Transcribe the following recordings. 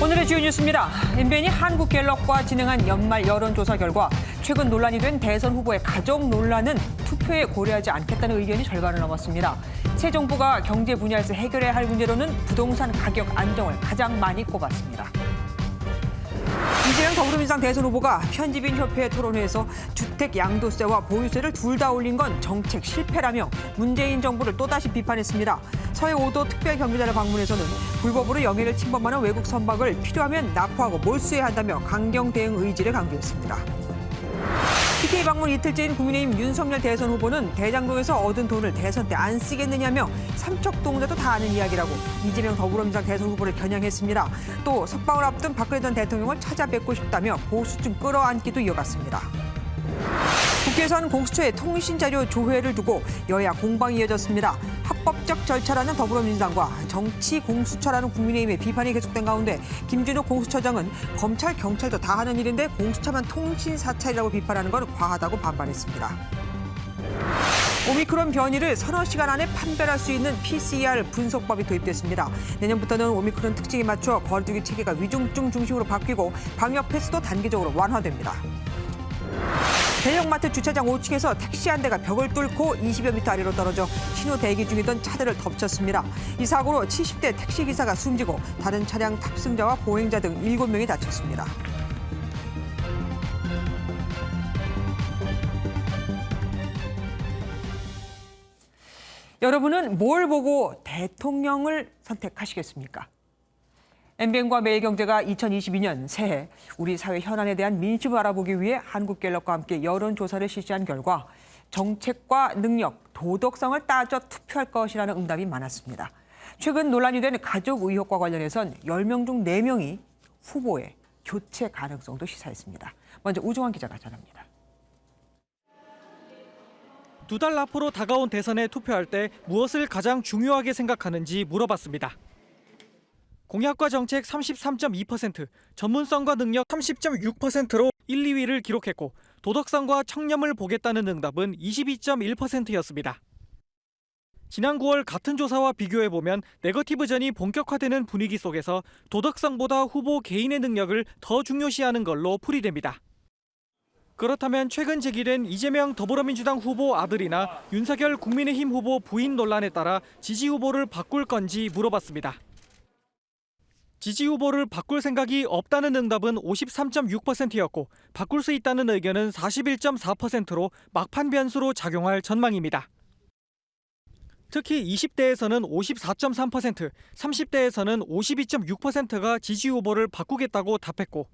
오늘의 주요 뉴스입니다. MBN이 한국갤럽과 진행한 연말 여론조사 결과 최근 논란이 된 대선 후보의 가족 논란은 투표에 고려하지 않겠다는 의견이 절반을 넘었습니다. 새 정부가 경제 분야에서 해결해야 할 문제로는 부동산 가격 안정을 가장 많이 꼽았습니다. 이재명 더불어민주당 대선 후보가 편집인협회 토론회에서 주택 양도세와 보유세를 둘 다 올린 건 정책 실패라며 문재인 정부를 또다시 비판했습니다. 서해 5도 특별경비대를 방문해서는 불법으로 영해를 침범하는 외국 선박을 필요하면 납포하고 몰수해야 한다며 강경 대응 의지를 강조했습니다. PK 방문 이틀째인 국민의힘 윤석열 대선 후보는 대장동에서 얻은 돈을 대선 때 안 쓰겠느냐며 삼척동자도 다 아는 이야기라고 이재명 더불어민주당 대선 후보를 겨냥했습니다. 또 석방을 앞둔 박근혜 전 대통령을 찾아뵙고 싶다며 보수층 끌어안기도 이어갔습니다. 국회에서는 공수처의 통신자료 조회를 두고 여야 공방이 이어졌습니다. 합법적 절차라는 더불어민주당과 정치 공수처라는 국민의힘의 비판이 계속된 가운데 김준호 공수처장은 검찰, 경찰도 다 하는 일인데 공수처만 통신 사찰이라고 비판하는 건 과하다고 반발했습니다. 오미크론 변이를 서너 시간 안에 판별할 수 있는 PCR 분석법이 도입됐습니다. 내년부터는 오미크론 특징에 맞춰 거리두기 체계가 위중증 중심으로 바뀌고 방역 패스도 단계적으로 완화됩니다. 대형마트 주차장 5층에서 택시 한 대가 벽을 뚫고 20여 미터 아래로 떨어져 신호 대기 중이던 차들을 덮쳤습니다. 이 사고로 70대 택시기사가 숨지고 다른 차량 탑승자와 보행자 등 7명이 다쳤습니다. 여러분은 뭘 보고 대통령을 선택하시겠습니까? MBN과 매일경제가 2022년 새해 우리 사회 현안에 대한 민심을 알아보기 위해 한국갤럽과 함께 여론조사를 실시한 결과 정책과 능력, 도덕성을 따져 투표할 것이라는 응답이 많았습니다. 최근 논란이 된 가족 의혹과 관련해선 10명 중 4명이 후보의 교체 가능성도 시사했습니다. 먼저 우종환 기자가 전합니다. 2달 앞으로 다가온 대선에 투표할 때 무엇을 가장 중요하게 생각하는지 물어봤습니다. 공약과 정책 33.2%, 전문성과 능력 30.6%로 1, 2위를 기록했고 도덕성과 청렴을 보겠다는 응답은 22.1%였습니다. 지난 9월 같은 조사와 비교해보면 네거티브전이 본격화되는 분위기 속에서 도덕성보다 후보 개인의 능력을 더 중요시하는 걸로 풀이됩니다. 그렇다면 최근 제기된 이재명 더불어민주당 후보 아들이나 윤석열 국민의힘 후보 부인 논란에 따라 지지 후보를 바꿀 건지 물어봤습니다. 지지 후보를 바꿀 생각이 없다는 응답은 53.6%였고 바꿀 수 있다는 의견은 41.4%로 막판 변수로 작용할 전망입니다. 특히 20대에서는 54.3%, 30대에서는 52.6%가 지지 후보를 바꾸겠다고 답했고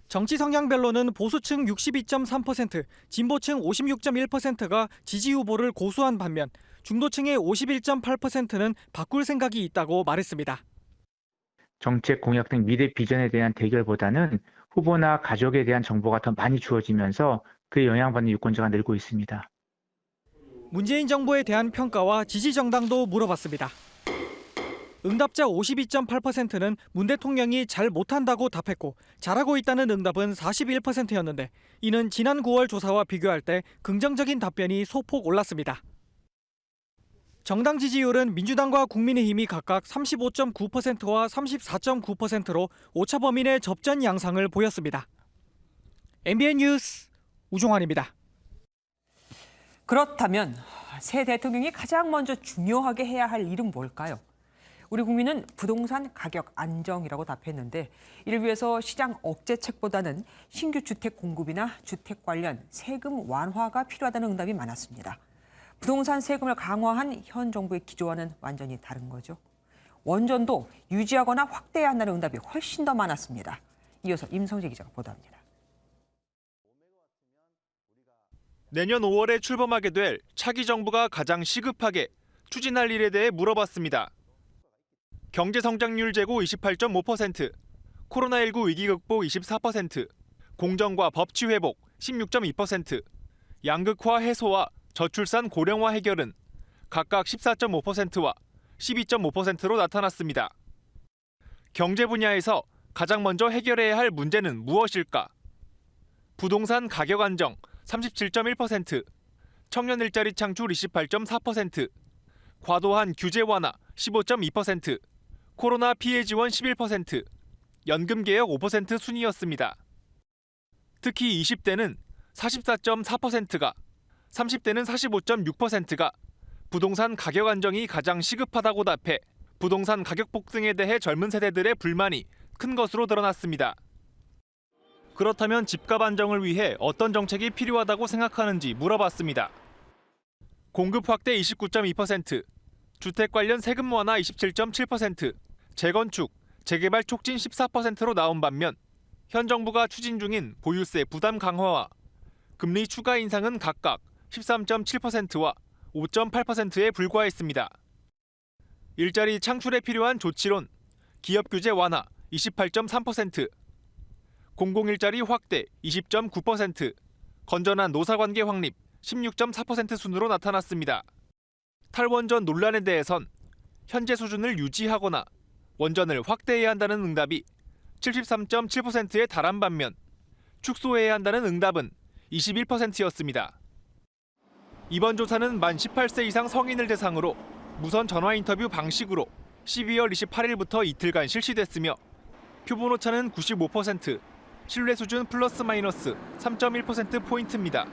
정치 성향별로는 보수층 62.3%, 진보층 56.1%가 지지 후보를 고수한 반면 중도층의 51.8%는 바꿀 생각이 있다고 말했습니다. 정책 공약 등 미래 비전에 대한 대결보다는 후보나 가족에 대한 정보가 더 많이 주어지면서 그에 영향받는 유권자가 늘고 있습니다. 문재인 정부에 대한 평가와 지지 정당도 물어봤습니다. 응답자 52.8%는 문 대통령이 잘 못한다고 답했고 잘하고 있다는 응답은 41%였는데 이는 지난 9월 조사와 비교할 때 긍정적인 답변이 소폭 올랐습니다. 정당 지지율은 민주당과 국민의힘이 각각 35.9%와 34.9%로 오차 범위 내 접전 양상을 보였습니다. MBN 뉴스 우종환입니다. 그렇다면 새 대통령이 가장 먼저 중요하게 해야 할 일은 뭘까요? 우리 국민은 부동산 가격 안정이라고 답했는데 이를 위해서 시장 억제책보다는 신규 주택 공급이나 주택 관련 세금 완화가 필요하다는 응답이 많았습니다. 부동산 세금을 강화한 현 정부의 기조와는 완전히 다른 거죠. 원전도 유지하거나 확대해야 한다는 응답이 훨씬 더 많았습니다. 이어서 임성재 기자가 보도합니다. 내년 5월에 출범하게 될 차기 정부가 가장 시급하게 추진할 일에 대해 물어봤습니다. 경제 성장률 제고 28.5%, 코로나19 위기 극복 24%, 공정과 법치 회복 16.2%, 양극화 해소와 저출산 고령화 해결은 각각 14.5%와 12.5%로 나타났습니다. 경제 분야에서 가장 먼저 해결해야 할 문제는 무엇일까? 부동산 가격 안정 37.1%, 청년 일자리 창출 28.4%, 과도한 규제 완화 15.2%, 코로나 피해 지원 11%, 연금개혁 5% 순이었습니다. 특히 20대는 44.4%가, 30대는 45.6%가 부동산 가격 안정이 가장 시급하다고 답해 부동산 가격 폭등에 대해 젊은 세대들의 불만이 큰 것으로 드러났습니다. 그렇다면 집값 안정을 위해 어떤 정책이 필요하다고 생각하는지 물어봤습니다. 공급 확대 29.2%, 주택 관련 세금 완화 27.7%, 재건축, 재개발 촉진 14%로 나온 반면 현 정부가 추진 중인 보유세 부담 강화와 금리 추가 인상은 각각 13.7%와 5.8%에 불과했습니다. 일자리 창출에 필요한 조치론, 기업 규제 완화 28.3%, 공공일자리 확대 20.9%, 건전한 노사관계 확립 16.4% 순으로 나타났습니다. 탈원전 논란에 대해선 현재 수준을 유지하거나 원전을 확대해야 한다는 응답이 73.7%에 달한 반면 축소해야 한다는 응답은 21%였습니다. 이번 조사는 만 18세 이상 성인을 대상으로 무선 전화 인터뷰 방식으로 12월 28일부터 이틀간 실시됐으며 표본 오차는 95%, 신뢰 수준 플러스 마이너스 3.1%포인트입니다.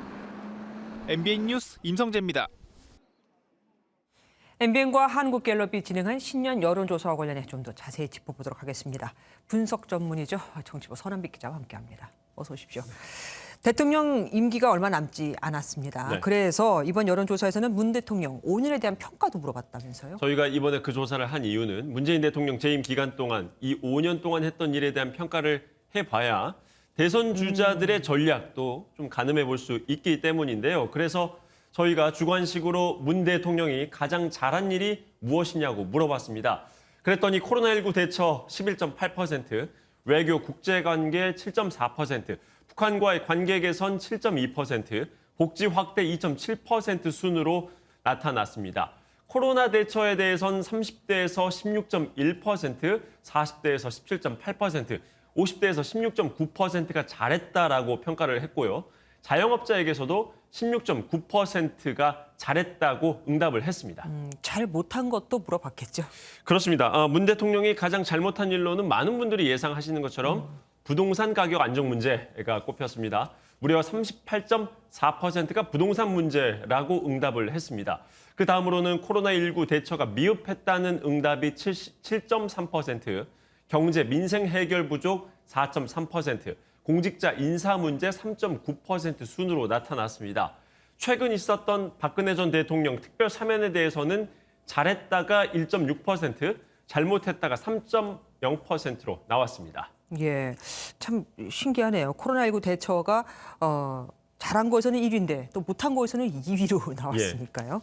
MBN 뉴스 임성재입니다. MBN과 한국갤럽이 진행한 신년 여론조사와 관련해 좀 더 자세히 짚어보도록 하겠습니다. 분석 전문이죠. 정치부 서남빛 기자와 함께합니다. 어서 오십시오. 대통령 임기가 얼마 남지 않았습니다. 네. 그래서 이번 여론조사에서는 문 대통령 5년에 대한 평가도 물어봤다면서요? 저희가 이번에 그 조사를 한 이유는 문재인 대통령 재임 기간 동안 이 5년 동안 했던 일에 대한 평가를 해봐야 대선 주자들의 전략도 좀 가늠해 볼 수 있기 때문인데요. 그래서 저희가 주관식으로 문 대통령이 가장 잘한 일이 무엇이냐고 물어봤습니다. 그랬더니 코로나19 대처 11.8%, 외교 국제관계 7.4%, 북한과의 관계 개선 7.2%, 복지 확대 2.7% 순으로 나타났습니다. 코로나 대처에 대해선 30대에서 16.1%, 40대에서 17.8%, 50대에서 16.9%가 잘했다라고 평가를 했고요. 자영업자에게서도 16.9%가 잘했다고 응답을 했습니다. 잘 못한 것도 물어봤겠죠. 그렇습니다. 문 대통령이 가장 잘못한 일로는 많은 분들이 예상하시는 것처럼 부동산 가격 안정 문제가 꼽혔습니다. 무려 38.4%가 부동산 문제라고 응답을 했습니다. 그 다음으로는 코로나19 대처가 미흡했다는 응답이 7.3%, 경제 민생 해결 부족 4.3%, 공직자 인사 문제 3.9% 순으로 나타났습니다. 최근 있었던 박근혜 전 대통령 특별 사면에 대해서는 잘했다가 1.6%, 잘못했다가 3.0%로 나왔습니다. 예, 참 신기하네요. 코로나19 대처가 잘한 거에서는 1위인데 또 못한 거에서는 2위로 나왔으니까요.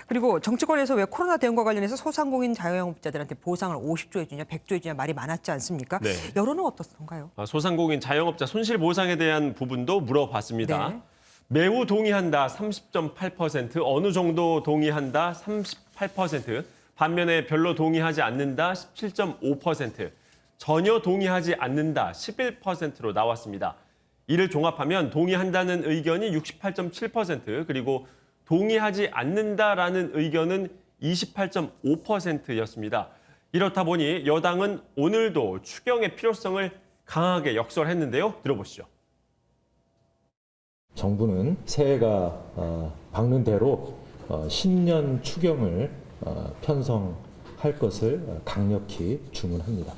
그리고 정치권에서 왜 코로나 대응과 관련해서 소상공인 자영업자들한테 보상을 50조 해주냐 100조 해주냐 말이 많았지 않습니까? 네. 여론은 어떻던가요? 소상공인 자영업자 손실 보상에 대한 부분도 물어봤습니다. 네. 매우 동의한다 30.8%, 어느 정도 동의한다 38%, 반면에 별로 동의하지 않는다 17.5%, 전혀 동의하지 않는다 11%로 나왔습니다. 이를 종합하면 동의한다는 의견이 68.7%, 그리고 동의하지 않는다라는 의견은 28.5%였습니다. 이렇다 보니 여당은 오늘도 추경의 필요성을 강하게 역설했는데요. 들어보시죠. 정부는 새해가 밝는 대로 신년 추경을 편성할 것을 강력히 주문합니다.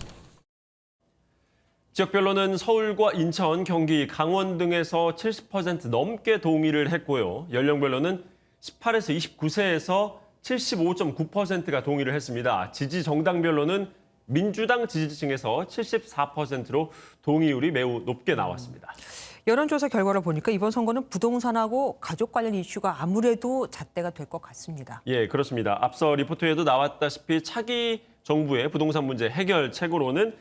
지역별로는 서울과 인천, 경기, 강원 등에서 70% 넘게 동의를 했고요. 연령별로는 18에서 29세에서 75.9%가 동의를 했습니다. 지지 정당별로는 민주당 지지층에서 74%로 동의율이 매우 높게 나왔습니다. 여론조사 결과를 보니까 이번 선거는 부동산하고 가족 관련 이슈가 아무래도 잣대가 될 것 같습니다. 예, 그렇습니다. 앞서 리포트에도 나왔다시피 차기 정부의 부동산 문제 해결책으로는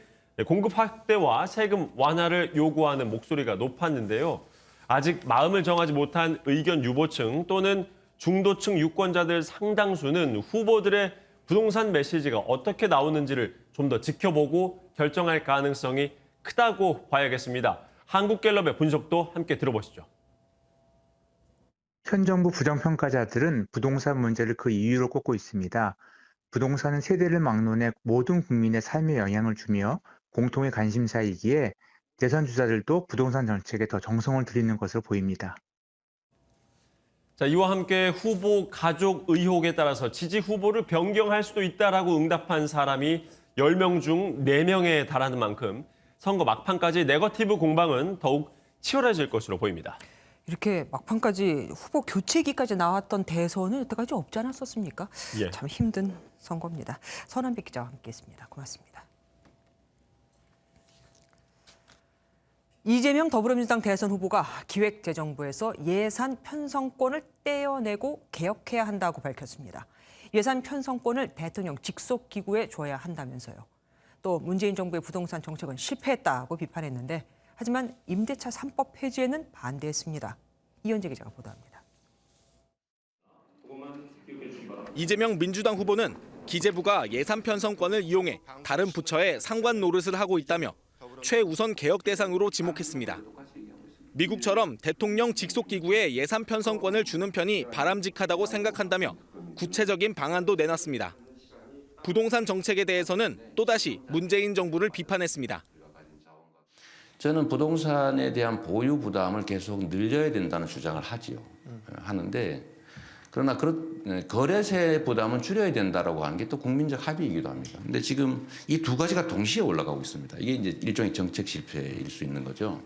공급 확대와 세금 완화를 요구하는 목소리가 높았는데요. 아직 마음을 정하지 못한 의견 유보층 또는 중도층 유권자들 상당수는 후보들의 부동산 메시지가 어떻게 나오는지를 좀 더 지켜보고 결정할 가능성이 크다고 봐야겠습니다. 한국갤럽의 분석도 함께 들어보시죠. 현 정부 부정평가자들은 부동산 문제를 그 이유로 꼽고 있습니다. 부동산은 세대를 막론해 모든 국민의 삶에 영향을 주며 공통의 관심사이기에 대선 주자들도 부동산 정책에 더 정성을 들이는 것으로 보입니다. 자, 이와 함께 후보 가족 의혹에 따라서 지지 후보를 변경할 수도 있다라고 응답한 사람이 10명 중 4명에 달하는 만큼 선거 막판까지 네거티브 공방은 더욱 치열해질 것으로 보입니다. 이렇게 막판까지 후보 교체기까지 나왔던 대선은 여태까지 없지 않았었습니까? 예. 참 힘든 선거입니다. 선한빛 기자와 함께했습니다. 고맙습니다. 이재명 더불어민주당 대선 후보가 기획재정부에서 예산 편성권을 떼어내고 개혁해야 한다고 밝혔습니다. 예산 편성권을 대통령 직속 기구에 줘야 한다면서요. 또 문재인 정부의 부동산 정책은 실패했다고 비판했는데 하지만 임대차 3법 폐지에는 반대했습니다. 이현재 기자가 보도합니다. 이재명 민주당 후보는 기재부가 예산 편성권을 이용해 다른 부처에 상관 노릇을 하고 있다며 최우선 개혁 대상으로 지목했습니다. 미국처럼 대통령 직속 기구에 예산 편성권을 주는 편이 바람직하다고 생각한다며 구체적인 방안도 내놨습니다. 부동산 정책에 대해서는 또다시 문재인 정부를 비판했습니다. 저는 부동산에 대한 보유 부담을 계속 늘려야 된다는 주장을 하는데 그러나 거래세 부담은 줄여야 된다라고 하는 게 또 국민적 합의이기도 합니다. 근데 지금 이 두 가지가 동시에 올라가고 있습니다. 이게 이제 일종의 정책 실패일 수 있는 거죠.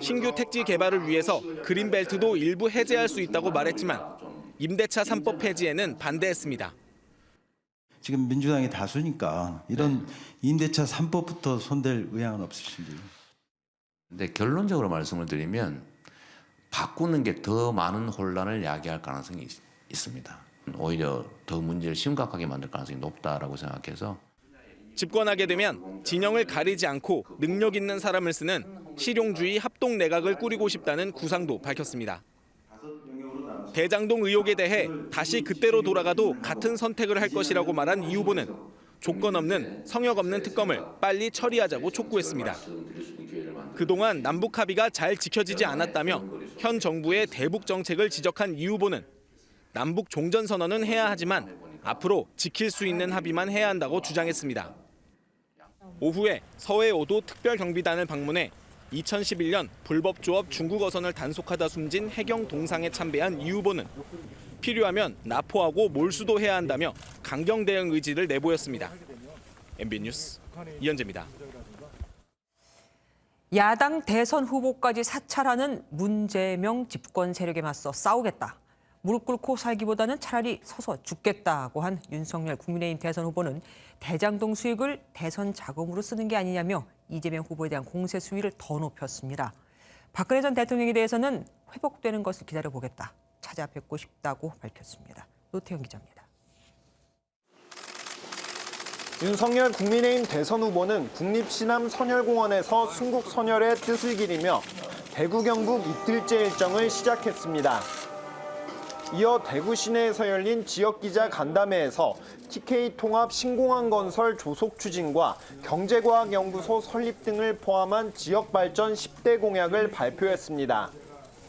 신규 택지 개발을 위해서 그린벨트도 일부 해제할 수 있다고 말했지만 임대차 3법 폐지에는 반대했습니다. 지금 민주당이 다수니까 이런 임대차 3법부터 손댈 의향은 없으신지요? 근데 결론적으로 말씀을 드리면 바꾸는 게 더 많은 혼란을 야기할 가능성이 있습니다. 오히려 더 문제를 심각하게 만들 가능성이 높다라고 생각해서 집권하게 되면 진영을 가리지 않고 능력 있는 사람을 쓰는 실용주의 합동 내각을 꾸리고 싶다는 구상도 밝혔습니다. 대장동 의혹에 대해 다시 그때로 돌아가도 같은 선택을 할 것이라고 말한 이 후보는 조건 없는 성역 없는 특검을 빨리 처리하자고 촉구했습니다. 그동안 남북 합의가 잘 지켜지지 않았다며 현 정부의 대북 정책을 지적한 이 후보는 남북 종전선언은 해야 하지만 앞으로 지킬 수 있는 합의만 해야 한다고 주장했습니다. 오후에 서해 5도 특별경비단을 방문해 2011년 불법 조업 중국 어선을 단속하다 숨진 해경 동상에 참배한 이 후보는 필요하면 납포하고 몰수도 해야 한다며 강경 대응 의지를 내보였습니다. MB 뉴스 이현재입니다. 야당 대선 후보까지 사찰하는 문재명 집권 세력에 맞서 싸우겠다. 무릎 꿇고 살기보다는 차라리 서서 죽겠다고 한 윤석열 국민의힘 대선 후보는 대장동 수익을 대선 자금으로 쓰는 게 아니냐며 이재명 후보에 대한 공세 수위를 더 높였습니다. 박근혜 전 대통령에 대해서는 회복되는 것을 기다려보겠다. 찾아뵙고 싶다고 밝혔습니다. 노태영 기자입니다. 윤석열 국민의힘 대선 후보는 국립시남 선열공원에서 순국 선열의 뜻을 기리며 대구 경북 이틀째 일정을 시작했습니다. 이어 대구 시내에서 열린 지역기자 간담회에서 TK통합 신공항 건설 조속 추진과 경제과학연구소 설립 등을 포함한 지역발전 10대 공약을 발표했습니다.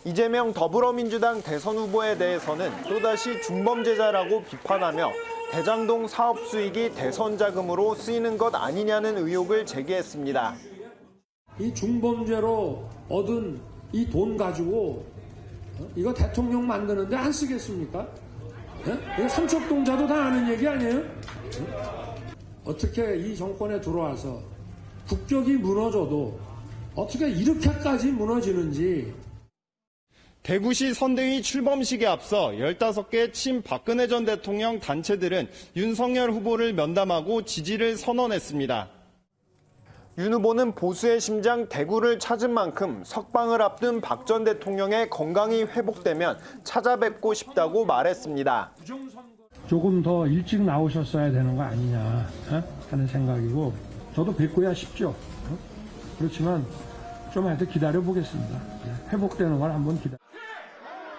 이재명 더불어민주당 대선 후보에 대해서는 또다시 중범죄자라고 비판하며 대장동 사업 수익이 대선 자금으로 쓰이는 것 아니냐는 의혹을 제기했습니다. 이 중범죄로 얻은 이 돈 가지고 이거 대통령 만드는데 안 쓰겠습니까? 이거 삼척동자도 다 아는 얘기 아니에요? 어떻게 이 정권에 들어와서 국격이 무너져도 어떻게 이렇게까지 무너지는지. 대구시 선대위 출범식에 앞서 15개 친박근혜 전 대통령 단체들은 윤석열 후보를 면담하고 지지를 선언했습니다. 윤 후보는 보수의 심장 대구를 찾은 만큼 석방을 앞둔 박 전 대통령의 건강이 회복되면 찾아뵙고 싶다고 말했습니다. 조금 더 일찍 나오셨어야 되는 거 아니냐 하는 생각이고 저도 뵙고야 싶죠. 그렇지만 좀 하여튼 기다려보겠습니다. 회복되는 걸 한번 기다려.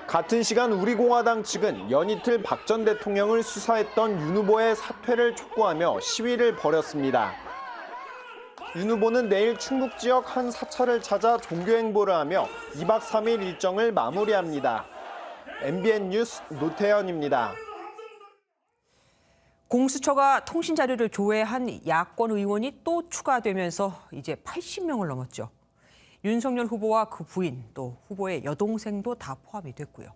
같은 시간 우리공화당 측은 연이틀 박 전 대통령을 수사했던 윤 후보의 사퇴를 촉구하며 시위를 벌였습니다. 윤 후보는 내일 충북 지역 한 사찰을 찾아 종교행보를 하며 2박 3일 일정을 마무리합니다. MBN 뉴스 노태현입니다. 공수처가 통신 자료를 조회한 야권 의원이 또 추가되면서 이제 80명을 넘었죠. 윤석열 후보와 그 부인 또 후보의 여동생도 다 포함이 됐고요.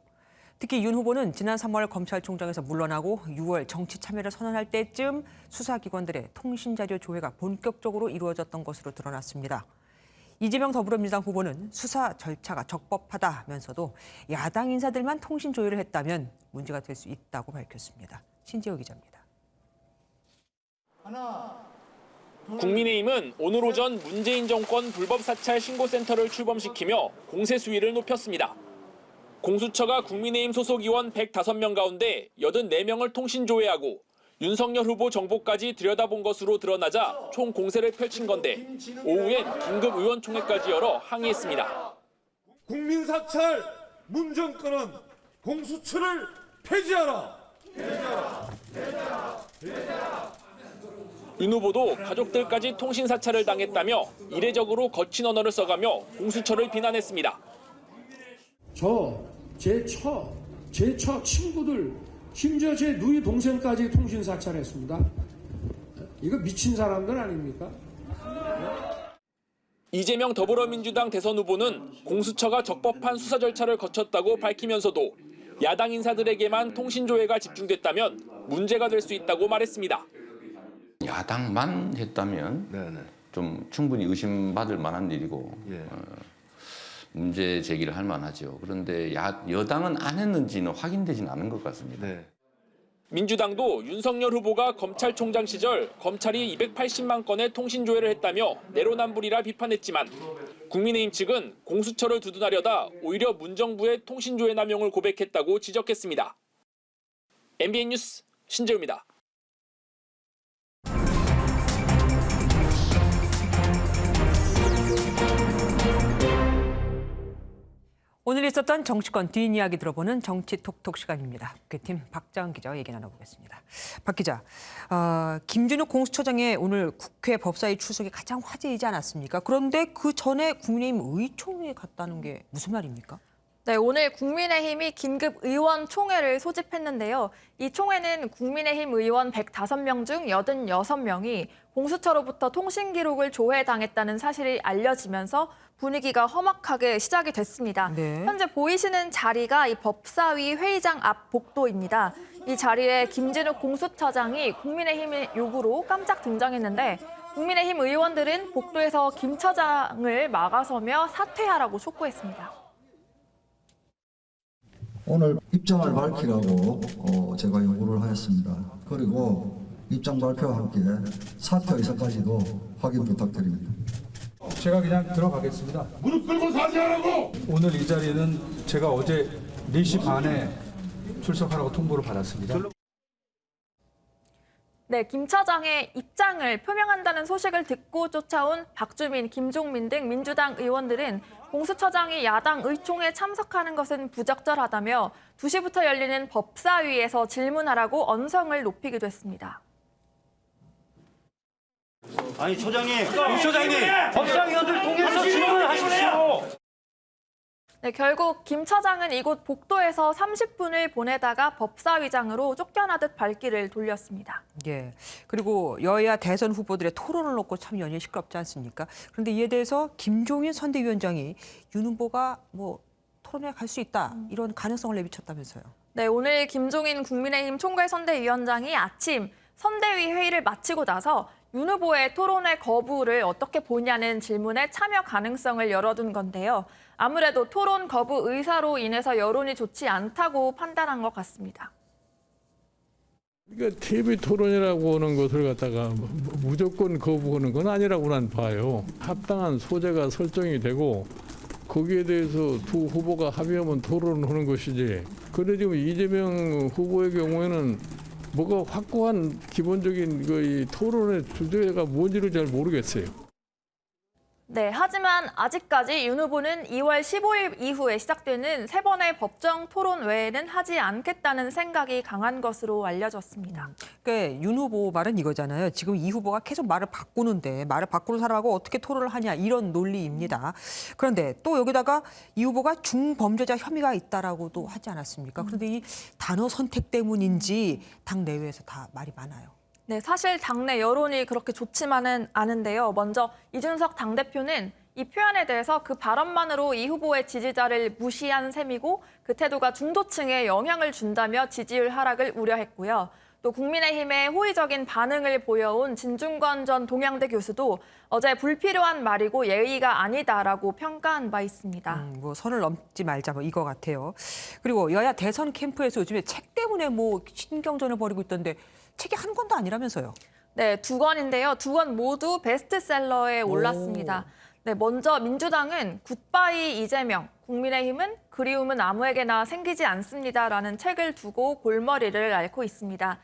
특히 윤 후보는 지난 3월 검찰총장에서 물러나고 6월 정치 참여를 선언할 때쯤 수사기관들의 통신 자료 조회가 본격적으로 이루어졌던 것으로 드러났습니다. 이재명 더불어민주당 후보는 수사 절차가 적법하다면서도 야당 인사들만 통신 조회를 했다면 문제가 될 수 있다고 밝혔습니다. 신지호 기자입니다. 국민의힘은 오늘 오전 문재인 정권 불법 사찰 신고센터를 출범시키며 공세 수위를 높였습니다. 공수처가 국민의힘 소속 의원 105명 가운데 84명을 통신 조회하고 윤석열 후보 정보까지 들여다본 것으로 드러나자 총 공세를 펼친 건데 오후엔 긴급 의원총회까지 열어 항의했습니다. 국민 사찰 문정권은 공수처를 폐지하라. 윤 후보도 가족들까지 통신 사찰을 당했다며 이례적으로 거친 언어를 써가며 공수처를 비난했습니다. 제 처 친구들, 심지어 제 누이 동생까지 통신 사찰했습니다. 이거 미친 사람들 아닙니까? 이재명 더불어민주당 대선 후보는 공수처가 적법한 수사 절차를 거쳤다고 밝히면서도 야당 인사들에게만 통신 조회가 집중됐다면 문제가 될 수 있다고 말했습니다. 야당만 했다면 좀 충분히 의심받을 만한 일이고 문제 제기를 할 만하죠. 그런데 여당은 안 했는지는 확인되지는 않은 것 같습니다. 민주당도 윤석열 후보가 검찰총장 시절 검찰이 280만 건의 통신 조회를 했다며 내로남불이라 비판했지만 국민의힘 측은 공수처를 두둔하려다 오히려 문정부의 통신 조회 남용을 고백했다고 지적했습니다. MBN 뉴스 신재우입니다. 오늘 있었던 정치권 뒷이야기 들어보는 정치 톡톡 시간입니다. 국회팀 박자은 기자와 얘기 나눠보겠습니다. 박 기자, 김준욱 공수처장의 오늘 국회 법사위 출석이 가장 화제이지 않았습니까? 그런데 그 전에 국민의힘 의총에 갔다는 게 무슨 말입니까? 네, 오늘 국민의힘이 긴급 의원 총회를 소집했는데요. 이 총회는 국민의힘 의원 105명 중 86명이 공수처로부터 통신 기록을 조회당했다는 사실이 알려지면서 분위기가 험악하게 시작이 됐습니다. 네. 현재 보이시는 자리가 이 법사위 회의장 앞 복도입니다. 이 자리에 김진욱 공수처장이 국민의힘의 요구로 깜짝 등장했는데 국민의힘 의원들은 복도에서 김 처장을 막아서며 사퇴하라고 촉구했습니다. 오늘 입장을 밝히라고 제가 요구를 하였습니다. 그리고 입장 발표와 함께 사퇴 의사까지도 확인 부탁드립니다. 제가 그냥 들어가겠습니다. 무릎 꿇고 사죄하라고! 오늘 이 자리는 제가 어제 4시 반에 출석하라고 통보를 받았습니다. 네, 김 처장의 입장을 표명한다는 소식을 듣고 쫓아온 박주민, 김종민 등 민주당 의원들은 공수처장이 야당 의총에 참석하는 것은 부적절하다며 2시부터 열리는 법사위에서 질문하라고 언성을 높이기도 했습니다. 아니 처장님, 법사위원들 통해서 질문을 하십시오. 네, 결국 김 처장은 이곳 복도에서 30분을 보내다가 법사위장으로 쫓겨나듯 발길을 돌렸습니다. 예. 그리고 여야 대선 후보들의 토론을 놓고 참 연일 시끄럽지 않습니까? 그런데 이에 대해서 김종인 선대위원장이 윤 후보가 토론회 갈 수 있다 이런 가능성을 내비쳤다면서요. 네, 오늘 김종인 국민의힘 총괄선대위원장이 아침 선대위 회의를 마치고 나서 윤 후보의 토론회 거부를 어떻게 보냐는 질문에 참여 가능성을 열어둔 건데요. 아무래도 토론 거부 의사로 인해서 여론이 좋지 않다고 판단한 것 같습니다. 그러니까 TV 토론이라고 하는 것을 갖다가 무조건 거부하는 건 아니라고 난 봐요. 합당한 소재가 설정이 되고 거기에 대해서 두 후보가 합의하면 토론을 하는 것이지. 그런데 지금 이재명 후보의 경우에는 뭐가 확고한 기본적인 이 토론의 주제가 뭔지를 잘 모르겠어요. 네, 하지만 아직까지 윤 후보는 2월 15일 이후에 시작되는 3번의 법정 토론 외에는 하지 않겠다는 생각이 강한 것으로 알려졌습니다. 그러니까 윤 후보 말은 이거잖아요. 지금 이 후보가 계속 말을 바꾸는데 말을 바꾸는 사람하고 어떻게 토론을 하냐 이런 논리입니다. 그런데 또 여기다가 이 후보가 중범죄자 혐의가 있다라고도 하지 않았습니까? 그런데 이 단어 선택 때문인지 당 내외에서 다 말이 많아요. 네, 사실 당내 여론이 그렇게 좋지만은 않은데요. 먼저 이준석 당대표는 이 표현에 대해서 그 발언만으로 이 후보의 지지자를 무시한 셈이고 그 태도가 중도층에 영향을 준다며 지지율 하락을 우려했고요. 또 국민의힘의 호의적인 반응을 보여온 진중권 전 동양대 교수도 어제 불필요한 말이고 예의가 아니다라고 평가한 바 있습니다. 뭐 선을 넘지 말자 뭐 이거 같아요. 그리고 여야 대선 캠프에서 요즘에 책 때문에 뭐 신경전을 벌이고 있던데 책이 한 권도 아니라면서요? 네, 2권인데요. 2권 모두 베스트셀러에 올랐습니다. 네, 먼저 민주당은 굿바이 이재명, 국민의힘은 그리움은 아무에게나 생기지 않습니다라는 책을 두고 골머리를 앓고 있습니다.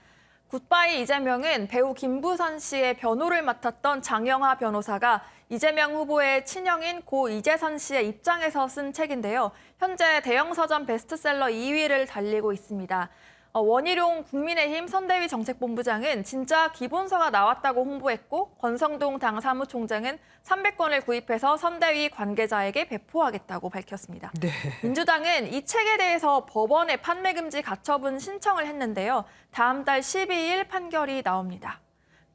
굿바이 이재명은 배우 김부선 씨의 변호를 맡았던 장영하 변호사가 이재명 후보의 친형인 고 이재선 씨의 입장에서 쓴 책인데요. 현재 대형 서점 베스트셀러 2위를 달리고 있습니다. 원희룡 국민의힘 선대위 정책본부장은 진짜 기본서가 나왔다고 홍보했고 권성동 당 사무총장은 300권을 구입해서 선대위 관계자에게 배포하겠다고 밝혔습니다. 네. 민주당은 이 책에 대해서 법원에 판매 금지 가처분 신청을 했는데요. 다음 달 12일 판결이 나옵니다.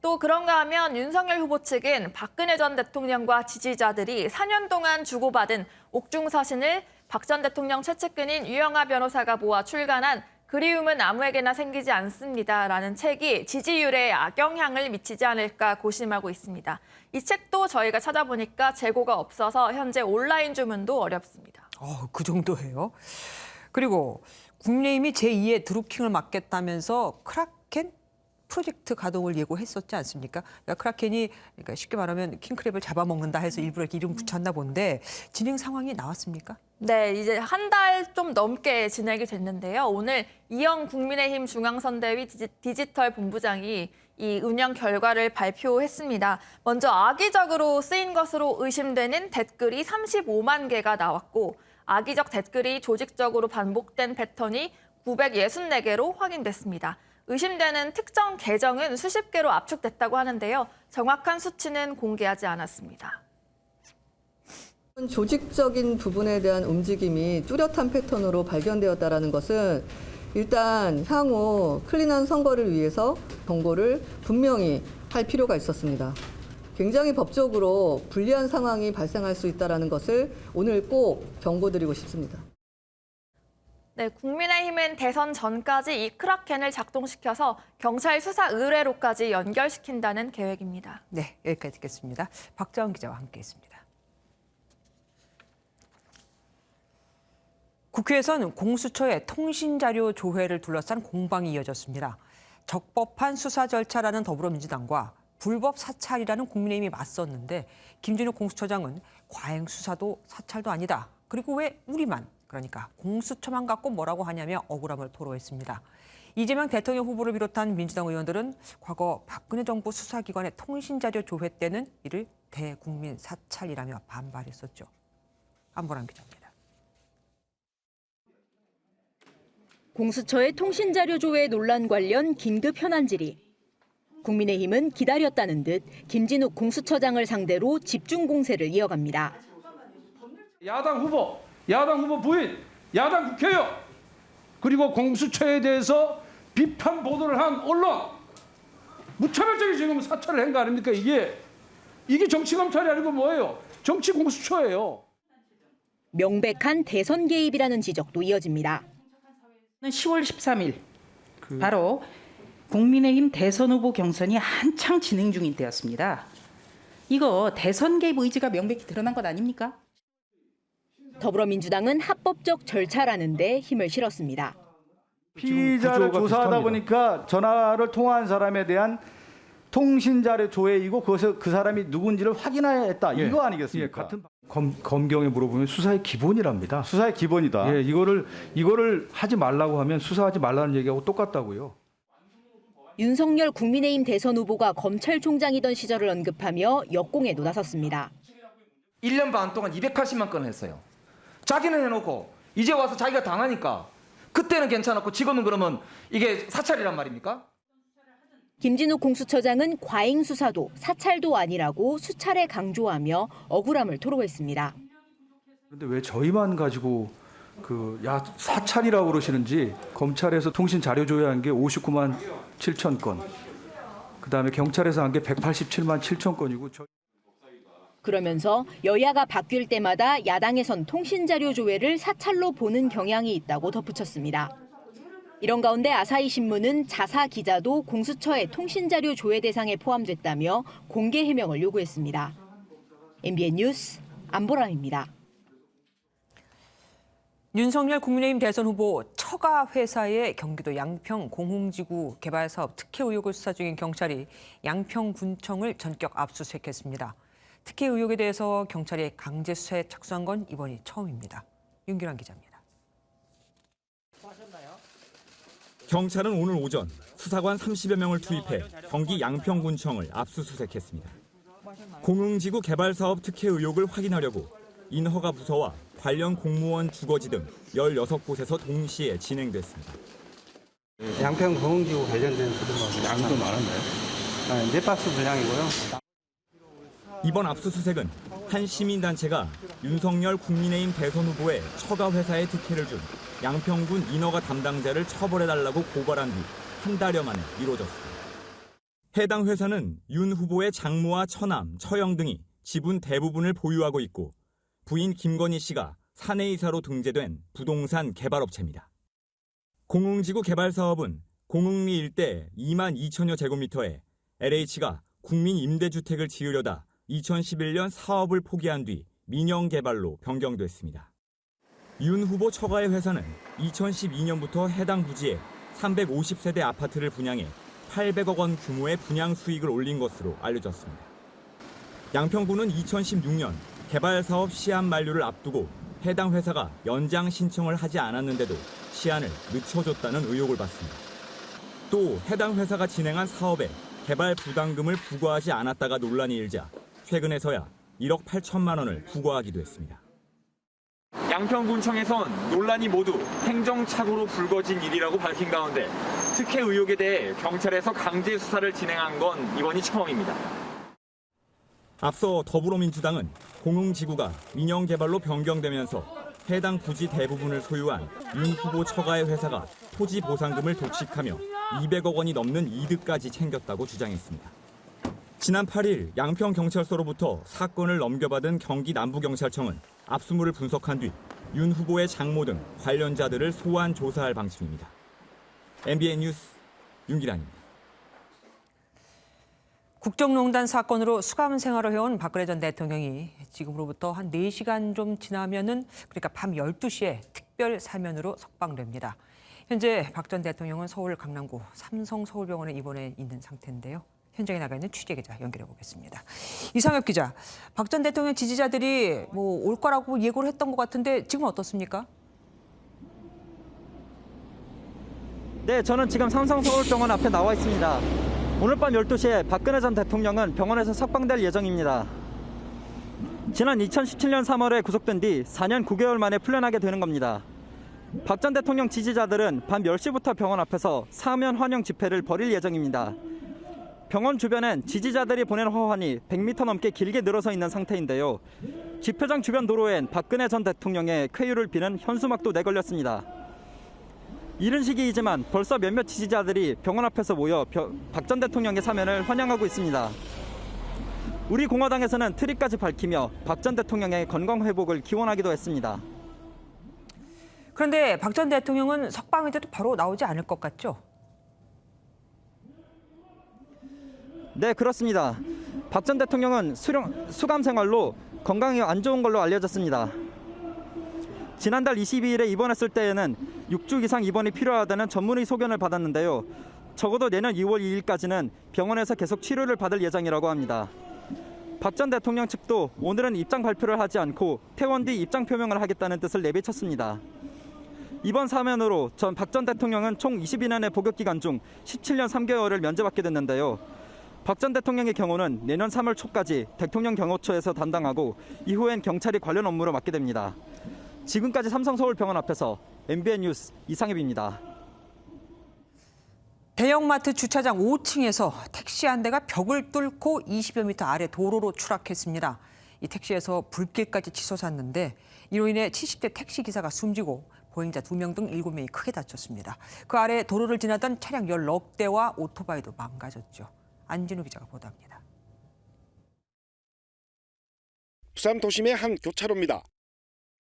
또 그런가 하면 윤석열 후보 측은 박근혜 전 대통령과 지지자들이 4년 동안 주고받은 옥중 서신을 박 전 대통령 최측근인 유영하 변호사가 모아 출간한 그리움은 아무에게나 생기지 않습니다라는 책이 지지율에 악영향을 미치지 않을까 고심하고 있습니다. 이 책도 저희가 찾아보니까 재고가 없어서 현재 온라인 주문도 어렵습니다. 그 정도예요? 그리고 국민의힘이 제2의 드루킹을 맡겠다면서 크라켄 프로젝트 가동을 예고했었지 않습니까? 그러니까 크라켄이 그러니까 쉽게 말하면 킹크랩을 잡아먹는다 해서 일부러 이렇게 이름 붙였나 본데 진행 상황이 나왔습니까? 네, 이제 한 달 좀 넘게 진행이 됐는데요. 오늘 이영 국민의힘 중앙선대위 디지털 본부장이 이 운영 결과를 발표했습니다. 먼저 악의적으로 쓰인 것으로 의심되는 댓글이 35만 개가 나왔고 악의적 댓글이 조직적으로 반복된 패턴이 964개로 확인됐습니다. 의심되는 특정 계정은 수십 개로 압축됐다고 하는데요. 정확한 수치는 공개하지 않았습니다. 조직적인 부분에 대한 움직임이 뚜렷한 패턴으로 발견되었다는 것은 일단 향후 클린한 선거를 위해서 정보를 분명히 할 필요가 있었습니다. 굉장히 법적으로 불리한 상황이 발생할 수 있다는 것을 오늘 꼭 경고드리고 싶습니다. 네, 국민의힘은 대선 전까지 이 크라켄을 작동시켜서 경찰 수사 의뢰로까지 연결시킨다는 계획입니다. 네, 여기까지 듣겠습니다. 박자원 기자와 함께했습니다. 국회에서는 공수처의 통신자료 조회를 둘러싼 공방이 이어졌습니다. 적법한 수사 절차라는 더불어민주당과 불법 사찰이라는 국민의힘이 맞섰는데 김진욱 공수처장은 과잉 수사도 사찰도 아니다. 그리고 왜 우리만, 그러니까 공수처만 갖고 뭐라고 하냐며 억울함을 토로했습니다. 이재명 대통령 후보를 비롯한 민주당 의원들은 과거 박근혜 정부 수사기관의 통신자료 조회 때는 이를 대국민 사찰이라며 반발했었죠. 안보람 기자입니다. 공수처의 통신자료 조회 논란 관련 긴급 현안 질의. 국민의힘은 기다렸다는 듯 김진욱 공수처장을 상대로 집중 공세를 이어갑니다. 야당 후보 부인, 야당 국회의원, 그리고 공수처에 대해서 비판 보도를 한 언론, 무차별적인 지금 사찰을 한 거 아닙니까? 이게 정치 검찰이 아니고 뭐예요? 정치 공수처예요. 명백한 대선 개입이라는 지적도 이어집니다. 10월 13일 바로 국민의힘 대선 후보 경선이 한창 진행 중인 때였습니다. 이거 대선 개입 의지가 명백히 드러난 것 아닙니까? 더불어민주당은 합법적 절차라는 데 힘을 실었습니다. 피의자를 조사하다 보니까 전화를 통화한 사람에 대한 통신자료 조회이고 그것을 그 사람이 누군지를 확인해야 했다. 이거 아니겠습니까? 같은 검경에 물어보면 수사의 기본이랍니다. 수사의 기본이다. 예, 이거를 하지 말라고 하면 수사하지 말라는 얘기하고 똑같다고요. 윤석열 국민의힘 대선 후보가 검찰총장이던 시절을 언급하며 역공에도 나섰습니다. 1년 반 동안 280만 건을 했어요. 자기는 해놓고 이제 와서 자기가 당하니까 그때는 괜찮았고 지금은 그러면 이게 사찰이란 말입니까? 김진욱 공수처장은 과잉 수사도 사찰도 아니라고 수차례 강조하며 억울함을 토로했습니다. 그런데 왜 저희만 가지고 사찰이라고 그러시는지 검찰에서 통신 자료 조회한 게 59만 7천 건, 그다음에 경찰에서 한 게 187만 7천 건이고. 그러면서 여야가 바뀔 때마다 야당에선 통신자료 조회를 사찰로 보는 경향이 있다고 덧붙였습니다. 이런 가운데 아사히 신문은 자사 기자도 공수처의 통신자료 조회 대상에 포함됐다며 공개 해명을 요구했습니다. MBN 뉴스 안보람입니다. 윤석열 국민의힘 대선 후보 처가 회사의 경기도 양평 공흥지구 개발 사업 특혜 의혹을 수사 중인 경찰이 양평군청을 전격 압수수색했습니다. 특혜 의혹에 대해서 경찰이 강제 수사에 착수한 건 이번이 처음입니다. 윤기란 기자입니다. 경찰은 오늘 오전 수사관 30여 명을 투입해 경기 양평군청을 압수수색했습니다. 공흥지구 개발 사업 특혜 의혹을 확인하려고 인허가 부서와 관련 공무원 주거지 등 16곳에서 동시에 진행됐습니다. 양평 공흥지구 관련된 수도 양도 많았나요? 4박스 분량이고요. 이번 압수수색은 한 시민단체가 윤석열 국민의힘 대선 후보의 처가 회사에 특혜를 준 양평군 인허가 담당자를 처벌해달라고 고발한 뒤 한 달여 만에 이루어졌습니다. 해당 회사는 윤 후보의 장모와 처남, 처형 등이 지분 대부분을 보유하고 있고 부인 김건희 씨가 사내이사로 등재된 부동산 개발업체입니다. 공흥지구 개발 사업은 공흥리 일대 2만 2천여 제곱미터에 LH가 국민 임대주택을 지으려다 2011년 사업을 포기한 뒤 민영개발로 변경됐습니다. 윤 후보 처가의 회사는 2012년부터 해당 부지에 350세대 아파트를 분양해 800억 원 규모의 분양 수익을 올린 것으로 알려졌습니다. 양평구는 2016년 개발 사업 시한 만료를 앞두고 해당 회사가 연장 신청을 하지 않았는데도 시한을 늦춰줬다는 의혹을 받습니다. 또 해당 회사가 진행한 사업에 개발 부담금을 부과하지 않았다가 논란이 일자 최근에서야 1억 8천만 원을 부과하기도 했습니다. 양평군청에선 논란이 모두 행정착오로 불거진 일이라고 밝힌 가운데 특혜 의혹에 대해 경찰에서 강제 수사를 진행한 건 이번이 처음입니다. 앞서 더불어민주당은 공흥지구가 민영개발로 변경되면서 해당 부지 대부분을 소유한 윤 후보 처가의 회사가 토지 보상금을 독식하며 200억 원이 넘는 이득까지 챙겼다고 주장했습니다. 지난 8일 양평경찰서로부터 사건을 넘겨받은 경기 남부경찰청은 압수물을 분석한 뒤 윤 후보의 장모 등 관련자들을 소환 조사할 방침입니다. MBN 뉴스 윤기란입니다. 국정농단 사건으로 수감 생활을 해온 박근혜 전 대통령이 지금으로부터 한 4시간 좀 지나면은 그러니까 밤 12시에 특별 사면으로 석방됩니다. 현재 박 전 대통령은 서울 강남구 삼성서울병원에 입원해 있는 상태인데요. 현장에 나가 있는 취재기자 연결해 보겠습니다. 이상엽 기자, 박 전 대통령 지지자들이 올 거라고 예고를 했던 것 같은데 지금 어떻습니까? 네, 저는 지금 삼성서울병원 앞에 나와 있습니다. 오늘 밤 12시에 박근혜 전 대통령은 병원에서 석방될 예정입니다. 지난 2017년 3월에 구속된 뒤 4년 9개월 만에 풀려나게 되는 겁니다. 박 전 대통령 지지자들은 밤 10시부터 병원 앞에서 사면 환영 집회를 벌일 예정입니다. 병원 주변엔 지지자들이 보낸 화환이 100m 넘게 길게 늘어서 있는 상태인데요. 집회장 주변 도로엔 박근혜 전 대통령의 쾌유를 비는 현수막도 내걸렸습니다. 이른 시기이지만 벌써 몇몇 지지자들이 병원 앞에서 모여 박 전 대통령의 사면을 환영하고 있습니다. 우리 공화당에서는 트리까지 밝히며 박 전 대통령의 건강 회복을 기원하기도 했습니다. 그런데 박 전 대통령은 석방해도 바로 나오지 않을 것 같죠? 네, 그렇습니다. 박 전 대통령은 수감 생활로 건강이 안 좋은 걸로 알려졌습니다. 지난달 22일에 입원했을 때에는 6주 이상 입원이 필요하다는 전문의 소견을 받았는데요. 적어도 내년 2월 2일까지는 병원에서 계속 치료를 받을 예정이라고 합니다. 박 전 대통령 측도 오늘은 입장 발표를 하지 않고 퇴원 뒤 입장 표명을 하겠다는 뜻을 내비쳤습니다. 이번 사면으로 박 전 대통령은 총 22년의 복역 기간 중 17년 3개월을 면제받게 됐는데요. 박 전 대통령의 경우는 내년 3월 초까지 대통령 경호처에서 담당하고 이후엔 경찰이 관련 업무를 맡게 됩니다. 지금까지 삼성서울병원 앞에서 MBN 뉴스 이상엽입니다. 대형마트 주차장 5층에서 택시 한 대가 벽을 뚫고 20여 미터 아래 도로로 추락했습니다. 이 택시에서 불길까지 치솟았는데 이로 인해 70대 택시 기사가 숨지고 보행자 2명 등 7명이 크게 다쳤습니다. 그 아래 도로를 지나던 차량 10여 대와 오토바이도 망가졌죠. 안진우 기자가 보도합니다. 부산 도심의 한 교차로입니다.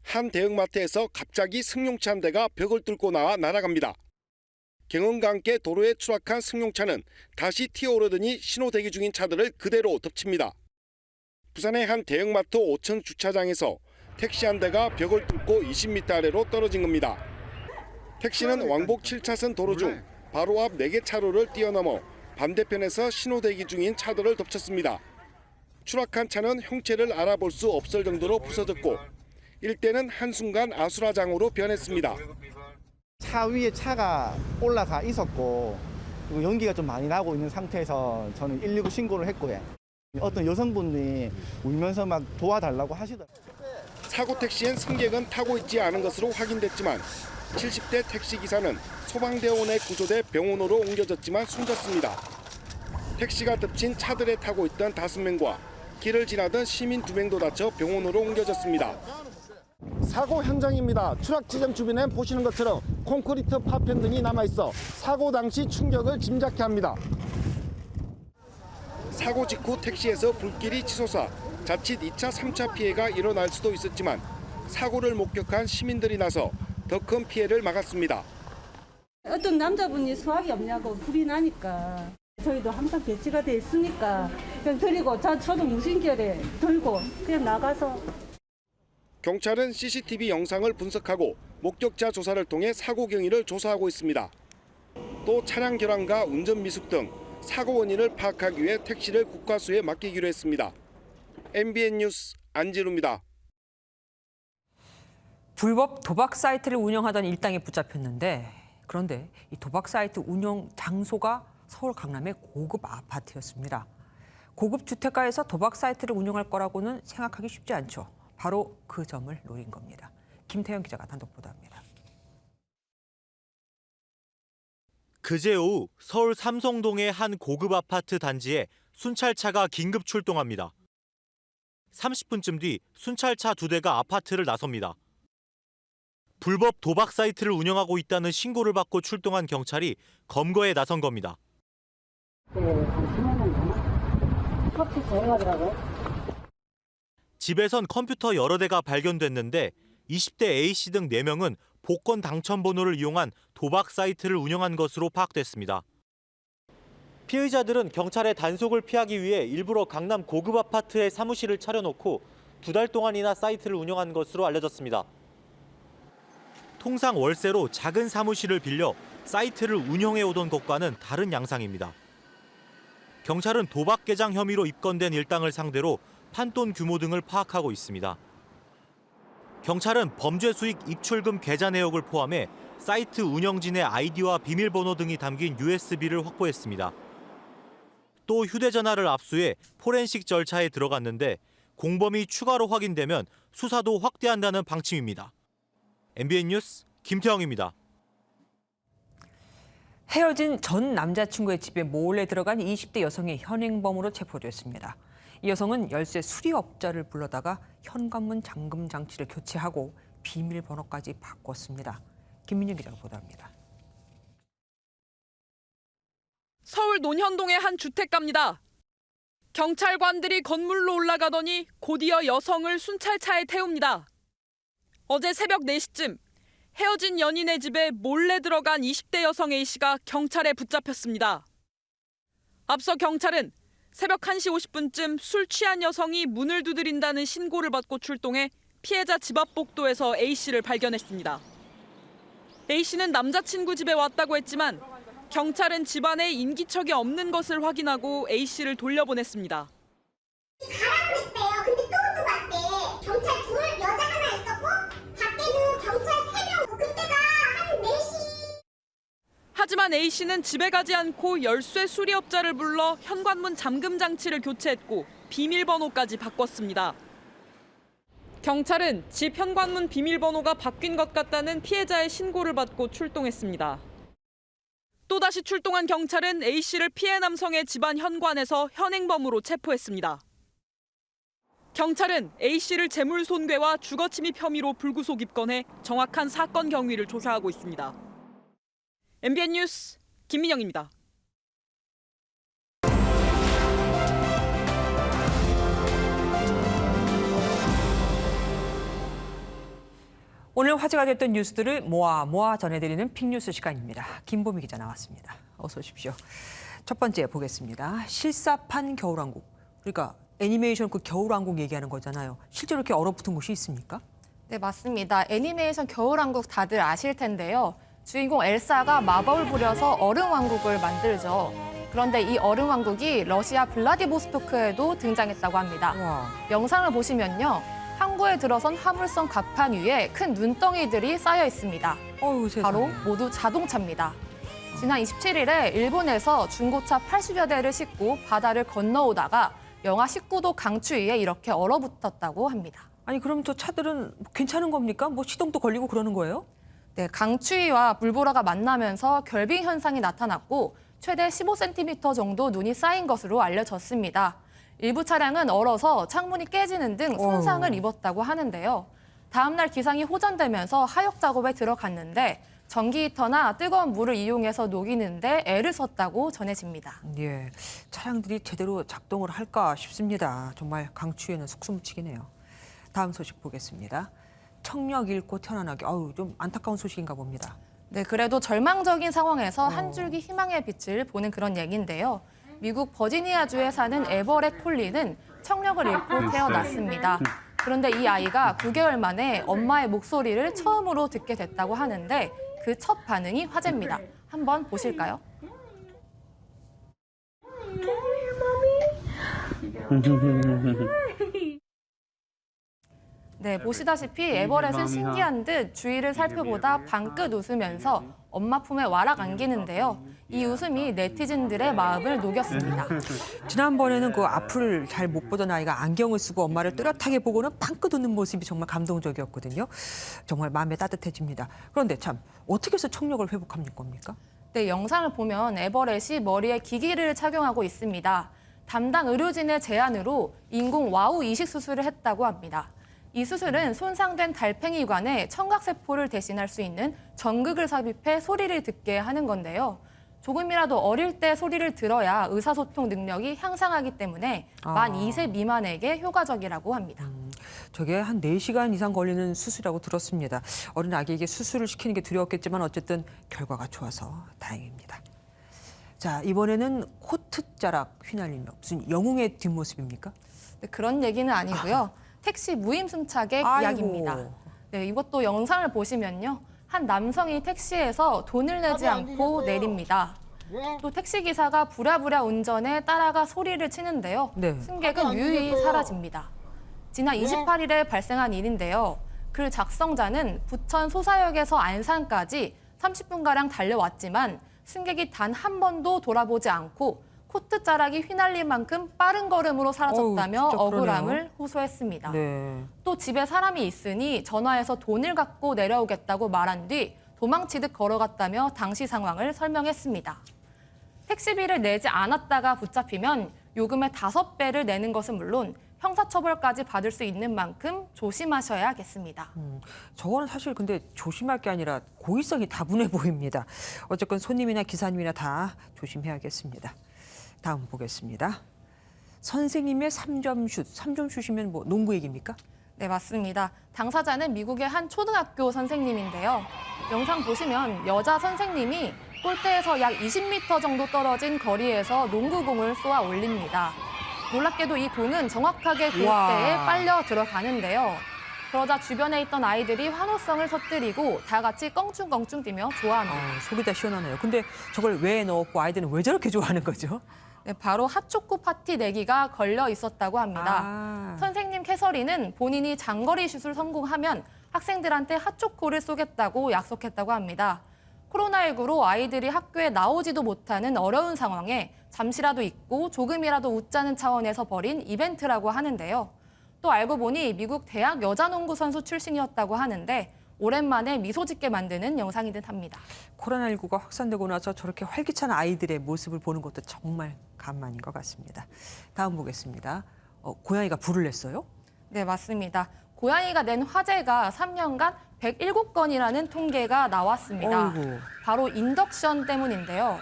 한 대형마트에서 갑자기 승용차 한 대가 벽을 뚫고 나와 날아갑니다. 경운과 함께 도로에 추락한 승용차는 다시 튀어오르더니 신호 대기 중인 차들을 그대로 덮칩니다. 부산의 한 대형마트 5층 주차장에서 택시 한 대가 벽을 뚫고 20m 아래로 떨어진 겁니다. 택시는 왕복 7차선 도로 중 바로 앞 4개 차로를 뛰어넘어 반대편에서 신호 대기 중인 차들을 덮쳤습니다. 추락한 차는 형체를 알아볼 수 없을 정도로 부서졌고 일대는 한순간 아수라장으로 변했습니다. 차 위에 차가 올라가 있었고 그리고 연기가 좀 많이 나고 있는 상태에서 저는 119 신고를 했고요. 어떤 여성분이 울면서 막 도와달라고 하시더라고요. 사고 택시엔 승객은 타고 있지 않은 것으로 확인됐지만 70대 택시기사는 소방대원에 구조돼 병원으로 옮겨졌지만 숨졌습니다. 택시가 덮친 차들에 타고 있던 5명과 길을 지나던 시민 2명도 다쳐 병원으로 옮겨졌습니다. 사고 현장입니다. 추락 지점 주변엔 보시는 것처럼 콘크리트 파편 등이 남아있어 사고 당시 충격을 짐작케 합니다. 사고 직후 택시에서 불길이 치솟아 자칫 2차, 3차 피해가 일어날 수도 있었지만 사고를 목격한 시민들이 나서 더 큰 피해를 막았습니다. 어떤 남자분이 수학이 없냐고 불이 나니까 저희도 항상 배치가 돼 있으니까 그냥 드리고 저도 무심결에 들고 그냥 나가서. 경찰은 CCTV 영상을 분석하고 목격자 조사를 통해 사고 경위를 조사하고 있습니다. 또 차량 결함과 운전 미숙 등 사고 원인을 파악하기 위해 택시를 국과수에 맡기기로 했습니다. MBN 뉴스 안진우입니다. 불법 도박 사이트를 운영하던 일당이 붙잡혔는데 그런데 이 도박 사이트 운영 장소가 서울 강남의 고급 아파트였습니다. 고급 주택가에서 도박 사이트를 운영할 거라고는 생각하기 쉽지 않죠. 바로 그 점을 노린 겁니다. 김태형 기자가 단독 보도합니다. 그제 오후 서울 삼성동의 한 고급 아파트 단지에 순찰차가 긴급 출동합니다. 30분쯤 뒤 순찰차 2대가 아파트를 나섭니다. 불법 도박 사이트를 운영하고 있다는 신고를 받고 출동한 경찰이 검거에 나선 겁니다. 집에선 컴퓨터 여러 대가 발견됐는데 20대 A씨 등 4명은 복권 당첨 번호를 이용한 도박 사이트를 운영한 것으로 파악됐습니다. 피의자들은 경찰의 단속을 피하기 위해 일부러 강남 고급 아파트에 사무실을 차려놓고 2달 동안이나 사이트를 운영한 것으로 알려졌습니다. 통상 월세로 작은 사무실을 빌려 사이트를 운영해 오던 것과는 다른 양상입니다. 경찰은 도박 개장 혐의로 입건된 일당을 상대로 판돈 규모 등을 파악하고 있습니다. 경찰은 범죄 수익 입출금 계좌 내역을 포함해 사이트 운영진의 아이디와 비밀번호 등이 담긴 USB를 확보했습니다. 또 휴대전화를 압수해 포렌식 절차에 들어갔는데 공범이 추가로 확인되면 수사도 확대한다는 방침입니다. MBN 뉴스 김태형입니다. 헤어진 전 남자친구의 집에 몰래 들어간 20대 여성이 현행범으로 체포됐습니다. 이 여성은 열쇠 수리업자를 불러다가 현관문 잠금 장치를 교체하고 비밀번호까지 바꿨습니다. 김민영 기자가 보도합니다. 서울 논현동의 한 주택가입니다. 경찰관들이 건물로 올라가더니 곧이어 여성을 순찰차에 태웁니다. 어제 새벽 4시쯤 헤어진 연인의 집에 몰래 들어간 20대 여성 A씨가 경찰에 붙잡혔습니다. 앞서 경찰은 새벽 1시 50분쯤 술 취한 여성이 문을 두드린다는 신고를 받고 출동해 피해자 집 앞 복도에서 A씨를 발견했습니다. A씨는 남자친구 집에 왔다고 했지만 경찰은 집안에 인기척이 없는 것을 확인하고 A씨를 돌려보냈습니다. 가라고 했대요. 근데 또 왔대. 경찰 둘, 여자 하나 있었고 밖에는 경찰 3명. 그때가 한 4시. 하지만 하지만 A씨는 집에 가지 않고 열쇠 수리업자를 불러 현관문 잠금 장치를 교체했고 비밀번호까지 바꿨습니다. 경찰은 집 현관문 비밀번호가 바뀐 것 같다는 피해자의 신고를 받고 출동했습니다. 또다시 출동한 경찰은 A씨를 피해 남성의 집안 현관에서 현행범으로 체포했습니다. 경찰은 A씨를 재물손괴와 주거침입 혐의로 불구속 입건해 정확한 사건 경위를 조사하고 있습니다. MBN 뉴스 김민영입니다. 오늘 화제가 됐던 뉴스들을 모아 전해드리는 픽뉴스 시간입니다. 김보미 기자 나왔습니다. 어서 오십시오. 첫 번째 보겠습니다. 실사판 겨울왕국. 그러니까 애니메이션 그 겨울왕국 얘기하는 거잖아요. 실제로 이렇게 얼어붙은 곳이 있습니까? 네, 맞습니다. 애니메이션 겨울왕국 다들 아실 텐데요. 주인공 엘사가 마법을 부려서 얼음왕국을 만들죠. 그런데 이 얼음왕국이 러시아 블라디보스토크에도 등장했다고 합니다. 와. 영상을 보시면요. 항구에 들어선 화물선 갑판 위에 큰 눈덩이들이 쌓여 있습니다. 바로 모두 자동차입니다. 지난 27일에 일본에서 중고차 80여 대를 싣고 바다를 건너오다가 영하 19도 강추위에 이렇게 얼어붙었다고 합니다. 아니 그럼 저 차들은 괜찮은 겁니까? 뭐 시동도 걸리고 그러는 거예요? 네, 강추위와 물보라가 만나면서 결빙 현상이 나타났고 최대 15cm 정도 눈이 쌓인 것으로 알려졌습니다. 일부 차량은 얼어서 창문이 깨지는 등 손상을 입었다고 하는데요. 다음 날 기상이 호전되면서 하역 작업에 들어갔는데 전기 히터나 뜨거운 물을 이용해서 녹이는데 애를 썼다고 전해집니다. 예, 차량들이 제대로 작동을 할까 싶습니다. 정말 강추위에는 속수무책이네요. 다음 소식 보겠습니다. 청력 잃고 태어나기, 좀 안타까운 소식인가 봅니다. 네, 그래도 절망적인 상황에서 한 줄기 희망의 빛을 보는 그런 얘기인데요. 미국 버지니아주에 사는 에버렛 콜리는 청력을 잃고 태어났습니다. 그런데 이 아이가 9개월 만에 엄마의 목소리를 처음으로 듣게 됐다고 하는데 그 첫 반응이 화제입니다. 한번 보실까요? 네, 보시다시피 에버렛은 신기한 듯 주위를 살펴보다 방긋 웃으면서 엄마 품에 와락 안기는데요. 이 웃음이 네티즌들의 마음을 녹였습니다. 지난번에는 그 앞을 잘 못 보던 아이가 안경을 쓰고 엄마를 뚜렷하게 보고는 빵긋 웃는 모습이 정말 감동적이었거든요. 정말 마음에 따뜻해집니다. 그런데 참 어떻게 해서 청력을 회복하는 겁니까? 네, 영상을 보면 에버렛이 머리에 기기를 착용하고 있습니다. 담당 의료진의 제안으로 인공 와우 이식 수술을 했다고 합니다. 이 수술은 손상된 달팽이관에 청각세포를 대신할 수 있는 전극을 삽입해 소리를 듣게 하는 건데요. 조금이라도 어릴 때 소리를 들어야 의사소통 능력이 향상하기 때문에 만 2세 미만에게 효과적이라고 합니다. 저게 한 4시간 이상 걸리는 수술이라고 들었습니다. 어린 아기에게 수술을 시키는 게 두려웠겠지만 어쨌든 결과가 좋아서 다행입니다. 자, 이번에는 코트자락 휘날리며 무슨 영웅의 뒷모습입니까? 네, 그런 얘기는 아니고요. 택시 무임승차객 이야기입니다. 네, 이것도 영상을 보시면요. 한 남성이 택시에서 돈을 내지 않고 내립니다. 또 택시기사가 부랴부랴 운전에 따라가 소리를 치는데요. 승객은 유유히 사라집니다. 지난 28일에 발생한 일인데요. 글 작성자는 부천 소사역에서 안산까지 30분가량 달려왔지만 승객이 단 한 번도 돌아보지 않고 코트자락이 휘날릴 만큼 빠른 걸음으로 사라졌다며 억울함을 호소했습니다. 네. 또 집에 사람이 있으니 전화해서 돈을 갖고 내려오겠다고 말한 뒤 도망치듯 걸어갔다며 당시 상황을 설명했습니다. 택시비를 내지 않았다가 붙잡히면 요금의 5배를 내는 것은 물론 형사처벌까지 받을 수 있는 만큼 조심하셔야겠습니다. 저거는 사실 근데 조심할 게 아니라 고의성이 다분해 보입니다. 어쨌건 손님이나 기사님이나 다 조심해야겠습니다. 다음 보겠습니다. 선생님의 3점 슛. 3점 슛이면 뭐 농구 얘기입니까? 네, 맞습니다. 당사자는 미국의 한 초등학교 선생님인데요. 영상 보시면 여자 선생님이 골대에서 약 20m 정도 떨어진 거리에서 농구공을 쏘아 올립니다. 놀랍게도 이 공은 정확하게 골대에 빨려 들어가는데요. 그러자 주변에 있던 아이들이 환호성을 터뜨리고 다 같이 껑충껑충 뛰며 좋아합니다. 속이 다 시원하네요. 근데 저걸 왜 넣었고 아이들은 왜 저렇게 좋아하는 거죠? 네, 바로 핫초코 파티 내기가 걸려 있었다고 합니다. 선생님 캐서린은 본인이 장거리 슛을 성공하면 학생들한테 핫초코를 쏘겠다고 약속했다고 합니다. 코로나19로 아이들이 학교에 나오지도 못하는 어려운 상황에 잠시라도 잊고 조금이라도 웃자는 차원에서 벌인 이벤트라고 하는데요. 또 알고 보니 미국 대학 여자농구 선수 출신이었다고 하는데 오랜만에 미소 짓게 만드는 영상인 듯합니다. 코로나19가 확산되고 나서 저렇게 활기찬 아이들의 모습을 보는 것도 정말 간만인 것 같습니다. 다음 보겠습니다. 고양이가 불을 냈어요? 네, 맞습니다. 고양이가 낸 화재가 3년간 107건이라는 통계가 나왔습니다. 어이구. 바로 인덕션 때문인데요.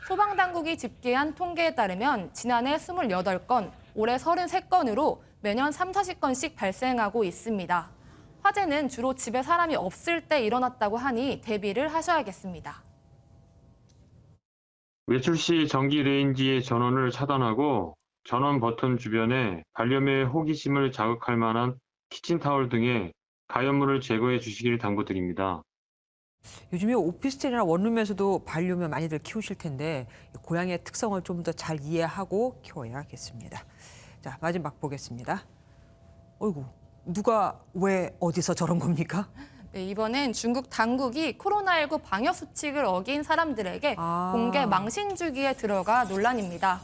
소방당국이 집계한 통계에 따르면 지난해 28건, 올해 33건으로 매년 30-40건씩 발생하고 있습니다. 화재는 주로 집에 사람이 없을 때 일어났다고 하니 대비를 하셔야겠습니다. 외출 시 전기 레인지의 전원을 차단하고 전원 버튼 주변에 반려묘의 호기심을 자극할 만한 키친타월 등의 가연물을 제거해 주시길 당부드립니다. 요즘에 오피스텔이나 원룸에서도 반려묘 많이들 키우실 텐데 고양이의 특성을 좀 더 잘 이해하고 키워야겠습니다. 자, 마지막 보겠습니다. 어이구, 누가 왜 어디서 저런 겁니까? 네, 이번엔 중국 당국이 코로나19 방역 수칙을 어긴 사람들에게 공개 망신 주기에 들어가 논란입니다.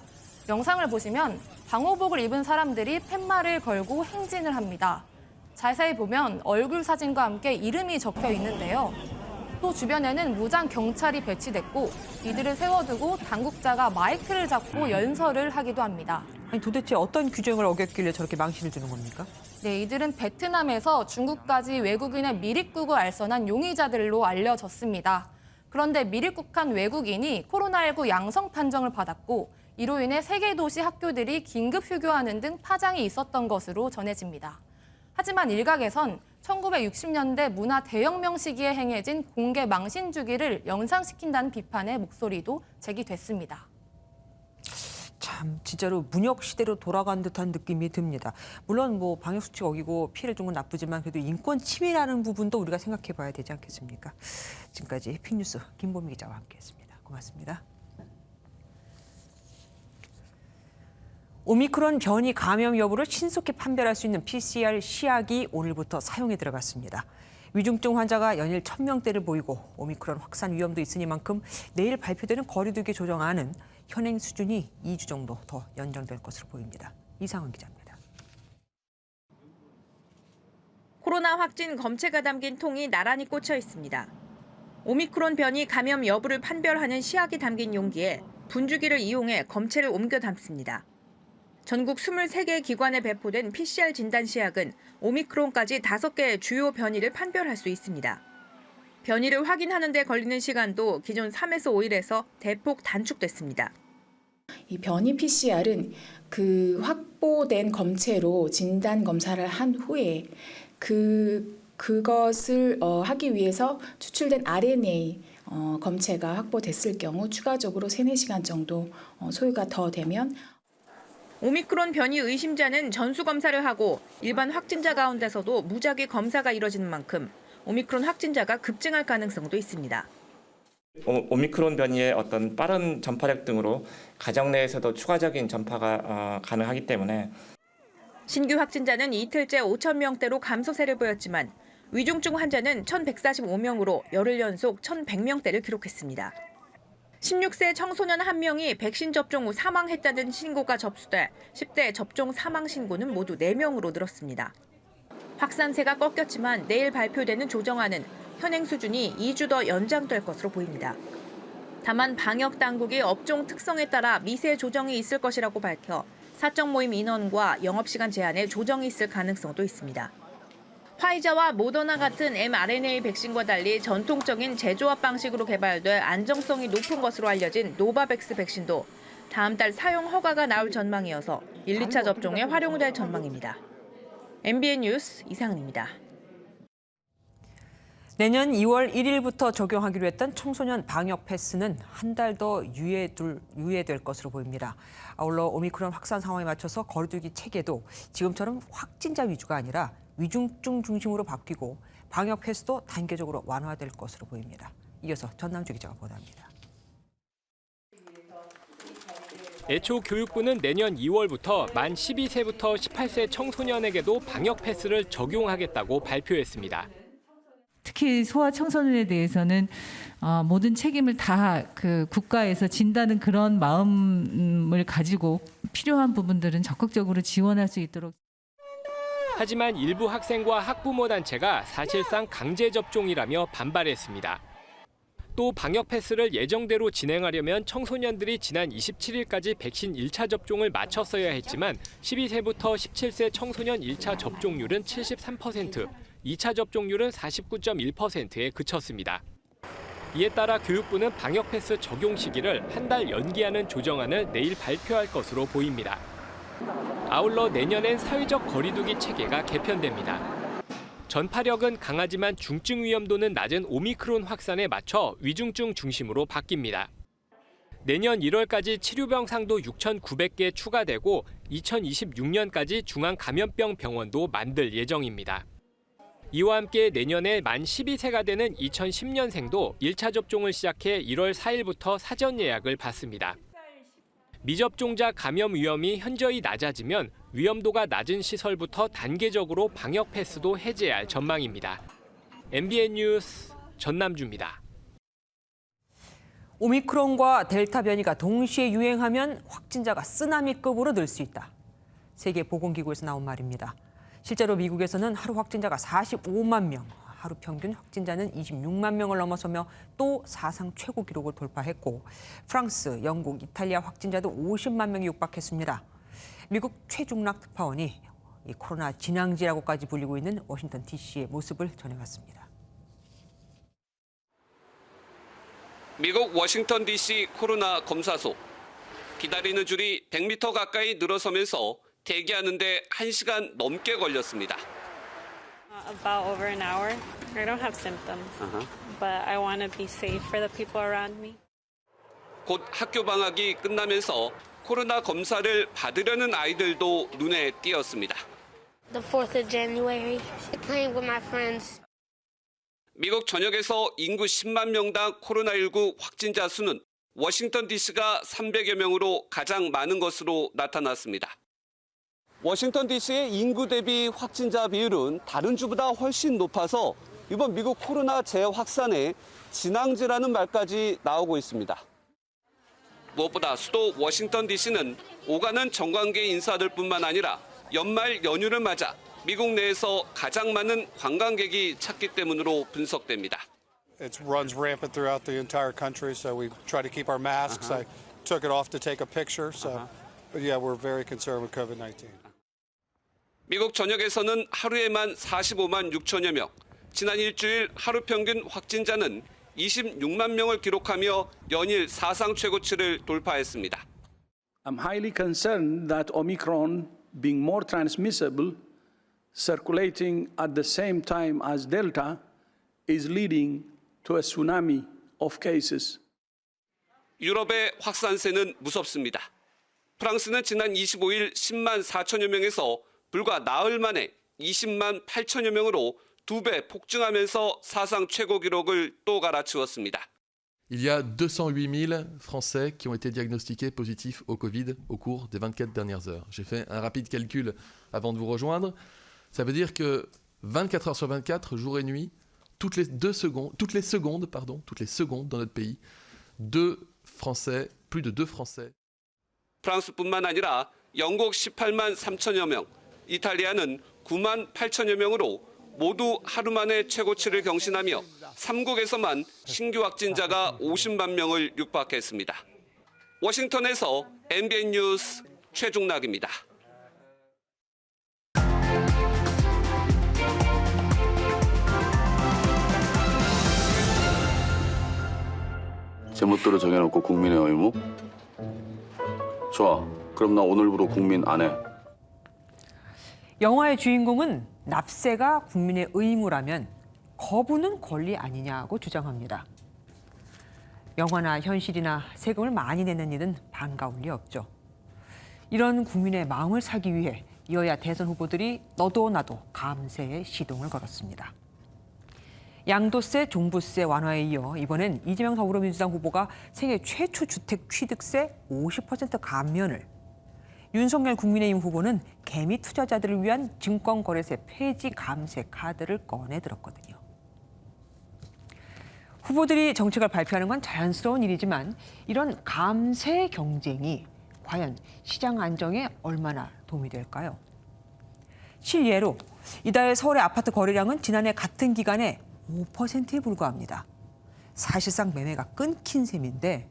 영상을 보시면 방호복을 입은 사람들이 팻말을 걸고 행진을 합니다. 자세히 보면 얼굴 사진과 함께 이름이 적혀 있는데요. 또 주변에는 무장 경찰이 배치됐고 이들을 세워두고 당국자가 마이크를 잡고 연설을 하기도 합니다. 아니 도대체 어떤 규정을 어겼길래 저렇게 망신을 주는 겁니까? 네, 이들은 베트남에서 중국까지 외국인의 미립국을 알선한 용의자들로 알려졌습니다. 그런데 미립국한 외국인이 코로나19 양성 판정을 받았고 이로 인해 3개 도시 학교들이 긴급 휴교하는 등 파장이 있었던 것으로 전해집니다. 하지만 일각에선 1960년대 문화 대혁명 시기에 행해진 공개 망신 주기를 연상시킨다는 비판의 목소리도 제기됐습니다. 참 진짜로 문혁 시대로 돌아간 듯한 느낌이 듭니다. 물론 뭐 방역 수칙 어기고 피해를 준 건 나쁘지만 그래도 인권 침해라는 부분도 우리가 생각해 봐야 되지 않겠습니까? 지금까지 해피뉴스 김보미 기자와 함께했습니다. 고맙습니다. 오미크론 변이 감염 여부를 신속히 판별할 수 있는 PCR 시약이 오늘부터 사용에 들어갔습니다. 위중증 환자가 연일 1000명대를 보이고 오미크론 확산 위험도 있으니만큼 내일 발표되는 거리두기 조정안은 현행 수준이 2주 정도 더 연장될 것으로 보입니다. 이상은 기자입니다. 코로나 확진 검체가 담긴 통이 나란히 꽂혀 있습니다. 오미크론 변이 감염 여부를 판별하는 시약이 담긴 용기에 분주기를 이용해 검체를 옮겨 담습니다. 전국 23개 기관에 배포된 PCR 진단 시약은 오미크론까지 5개의 주요 변이를 판별할 수 있습니다. 변이를 확인하는 데 걸리는 시간도 기존 3에서 5일에서 대폭 단축됐습니다. 이 변이 PCR은 그 확보된 검체로 진단 검사를 한 후에 그것을 하기 위해서 추출된 RNA 검체가 확보됐을 경우 추가적으로 3-4시간 정도 소요가 더 되면 오미크론 변이 의심자는 전수검사를 하고 일반 확진자 가운데서도 무작위 검사가 이뤄지는 만큼 오미크론 확진자가 급증할 가능성도 있습니다. 오미크론 변이의 어떤 빠른 전파력 등으로 가정 내에서도 추가적인 전파가 가능하기 때문에 신규 확진자는 이틀째 5,000명대로 감소세를 보였지만 위중증 환자는 1,145명으로 열흘 연속 1,100명대를 기록했습니다. 16세 청소년 1명이 백신 접종 후 사망했다는 신고가 접수돼 10대 접종 사망 신고는 모두 4명으로 늘었습니다. 확산세가 꺾였지만 내일 발표되는 조정안은 현행 수준이 2주 더 연장될 것으로 보입니다. 다만 방역 당국이 업종 특성에 따라 미세 조정이 있을 것이라고 밝혀 사적 모임 인원과 영업시간 제한에 조정이 있을 가능성도 있습니다. 화이자와 모더나 같은 mRNA 백신과 달리 전통적인 제조업 방식으로 개발돼 안정성이 높은 것으로 알려진 노바백스 백신도 다음 달 사용 허가가 나올 전망이어서 1, 2차 접종에 활용될 전망입니다. MBN 뉴스 이상은입니다. 내년 2월 1일부터 적용하기로 했던 청소년 방역 패스는 한 달 더 유예될 것으로 보입니다. 아울러 오미크론 확산 상황에 맞춰서 거리두기 체계도 지금처럼 확진자 위주가 아니라 위중증 중심으로 바뀌고 방역 패스도 단계적으로 완화될 것으로 보입니다. 이어서 전남주 기자가 보도합니다. 애초 교육부는 내년 2월부터 만 12세부터 18세 청소년에게도 방역 패스를 적용하겠다고 발표했습니다. 특히 소아 청소년에 대해서는 모든 책임을 다 그 국가에서 진다는 그런 마음을 가지고 필요한 부분들은 적극적으로 지원할 수 있도록. 하지만 일부 학생과 학부모 단체가 사실상 강제 접종이라며 반발했습니다. 또 방역 패스를 예정대로 진행하려면 청소년들이 지난 27일까지 백신 1차 접종을 마쳤어야 했지만 12세부터 17세 청소년 1차 접종률은 73%, 2차 접종률은 49.1%에 그쳤습니다. 이에 따라 교육부는 방역 패스 적용 시기를 한 달 연기하는 조정안을 내일 발표할 것으로 보입니다. 아울러 내년엔 사회적 거리두기 체계가 개편됩니다. 전파력은 강하지만 중증 위험도는 낮은 오미크론 확산에 맞춰 위중증 중심으로 바뀝니다. 내년 1월까지 치료병 상도 6,900개 추가되고 2026년까지 중앙감염병 병원도 만들 예정입니다. 이와 함께 내년에 만 12세가 되는 2010년생도 1차 접종을 시작해 1월 4일부터 사전 예약을 받습니다. 미접종자 감염 위험이 현저히 낮아지면 위험도가 낮은 시설부터 단계적으로 방역 패스도 해제할 전망입니다. MBN 뉴스 전남주입니다. 오미크론과 델타 변이가 동시에 유행하면 확진자가 쓰나미급으로 늘 수 있다. 세계보건기구에서 나온 말입니다. 실제로 미국에서는 하루 확진자가 45만 명, 하루 평균 확진자는 26만 명을 넘어서며 또 사상 최고 기록을 돌파했고 프랑스, 영국, 이탈리아 확진자도 50만 명이 육박했습니다. 미국 최중락 특파원이 이 코로나 진앙지라고까지 불리고 있는 워싱턴 DC의 모습을 전해왔습니다. 미국 워싱턴 DC 코로나 검사소. 기다리는 줄이 100m 가까이 늘어서면서 대기하는데 1시간 넘게 걸렸습니다. About over an hour. I don't have symptoms, but I want to be safe for the people around me. 곧 학교 방학이 끝나면서 코로나 검사를 받으려는 아이들도 눈에 띄었습니다. The 4th of January, playing with my friends. 미국 전역에서 인구 10만 명당 코로나19 확진자 수는 워싱턴 DC가 300여 명으로 가장 많은 것으로 나타났습니다. 워싱턴 DC의 인구 대비 확진자 비율은 다른 주보다 훨씬 높아서 이번 미국 코로나 재확산에 진앙지라는 말까지 나오고 있습니다. 무엇보다 수도 워싱턴 DC는 오가는 정관계 인사들뿐만 아니라 연말 연휴를 맞아 미국 내에서 가장 많은 관광객이 찾기 때문으로 분석됩니다. It runs rampant throughout the entire country, so we try to keep our masks. I took it off to take a picture, but yeah, we're very concerned with COVID-19. 미국 전역에서는 하루에만 45만 6천여 명, 지난 일주일 하루 평균 확진자는 26만 명을 기록하며 연일 사상 최고치를 돌파했습니다. I'm highly concerned that Omicron, being more transmissible, circulating at the same time as Delta, is leading to a tsunami of cases. 유럽의 확산세는 무섭습니다. 프랑스는 지난 25일 10만 4천여 명에서 불과 나흘 만에 20만 8천여 명으로 2배 폭증하면서 사상 최고 기록을 또 갈아치웠습니다. Il y a 208 000 Français qui ont été diagnostiqués positifs au Covid au cours des 24 dernières heures. J'ai fait un rapide calcul avant de vous rejoindre. Ça veut dire que 24 heures sur 24, jour et nuit, toutes les secondes dans notre pays, plus de 2 Français. 프랑스뿐만 아니라 영국 18만 3천여 명, 이탈리아는 9만 8천여 명으로 모두 하루 만에 최고치를 경신하며 3국에서만 신규 확진자가 50만 명을 육박했습니다. 워싱턴에서 MBN 뉴스 최중락입니다. 제멋대로 정해놓고 국민의 의무? 좋아. 그럼 나 오늘부로 국민 안 해. 영화의 주인공은 납세가 국민의 의무라면 거부는 권리 아니냐고 주장합니다. 영화나 현실이나 세금을 많이 내는 일은 반가울 리 없죠. 이런 국민의 마음을 사기 위해 여야 대선 후보들이 너도 나도 감세에 시동을 걸었습니다. 양도세, 종부세 완화에 이어 이번엔 이재명 더불어민주당 후보가 생애 최초 주택 취득세 50% 감면을, 윤석열 국민의힘 후보는 개미 투자자들을 위한 증권거래세 폐지 감세 카드를 꺼내들었거든요. 후보들이 정책을 발표하는 건 자연스러운 일이지만 이런 감세 경쟁이 과연 시장 안정에 얼마나 도움이 될까요? 실예로 이달 서울의 아파트 거래량은 지난해 같은 기간에 5%에 불과합니다. 사실상 매매가 끊긴 셈인데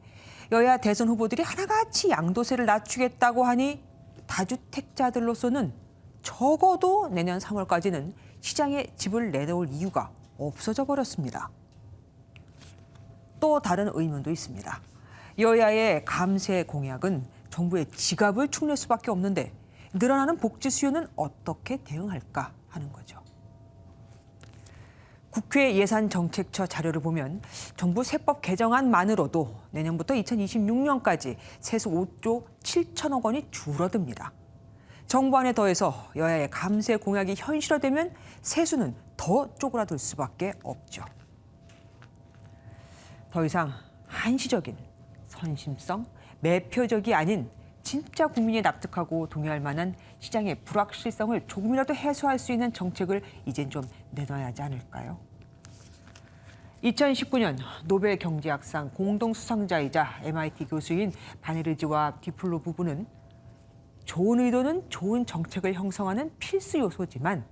여야 대선 후보들이 하나같이 양도세를 낮추겠다고 하니 다주택자들로서는 적어도 내년 3월까지는 시장에 집을 내놓을 이유가 없어져 버렸습니다. 또 다른 의문도 있습니다. 여야의 감세 공약은 정부의 지갑을 축낼 수밖에 없는데 늘어나는 복지 수요는 어떻게 대응할까 하는 거죠. 국회 예산정책처 자료를 보면 정부 세법 개정안만으로도 내년부터 2026년까지 세수 5조 7천억 원이 줄어듭니다. 정부안에 더해서 여야의 감세 공약이 현실화되면 세수는 더 쪼그라들 수밖에 없죠. 더 이상 한시적인 선심성, 매표적이 아닌 진짜 국민이 납득하고 동의할 만한 시장의 불확실성을 조금이라도 해소할 수 있는 정책을 이젠 좀 내놔야 하지 않을까요? 2019년 노벨 경제학상 공동 수상자이자 MIT 교수인 바네르지와 디플로 부부는 좋은 의도는 좋은 정책을 형성하는 필수 요소지만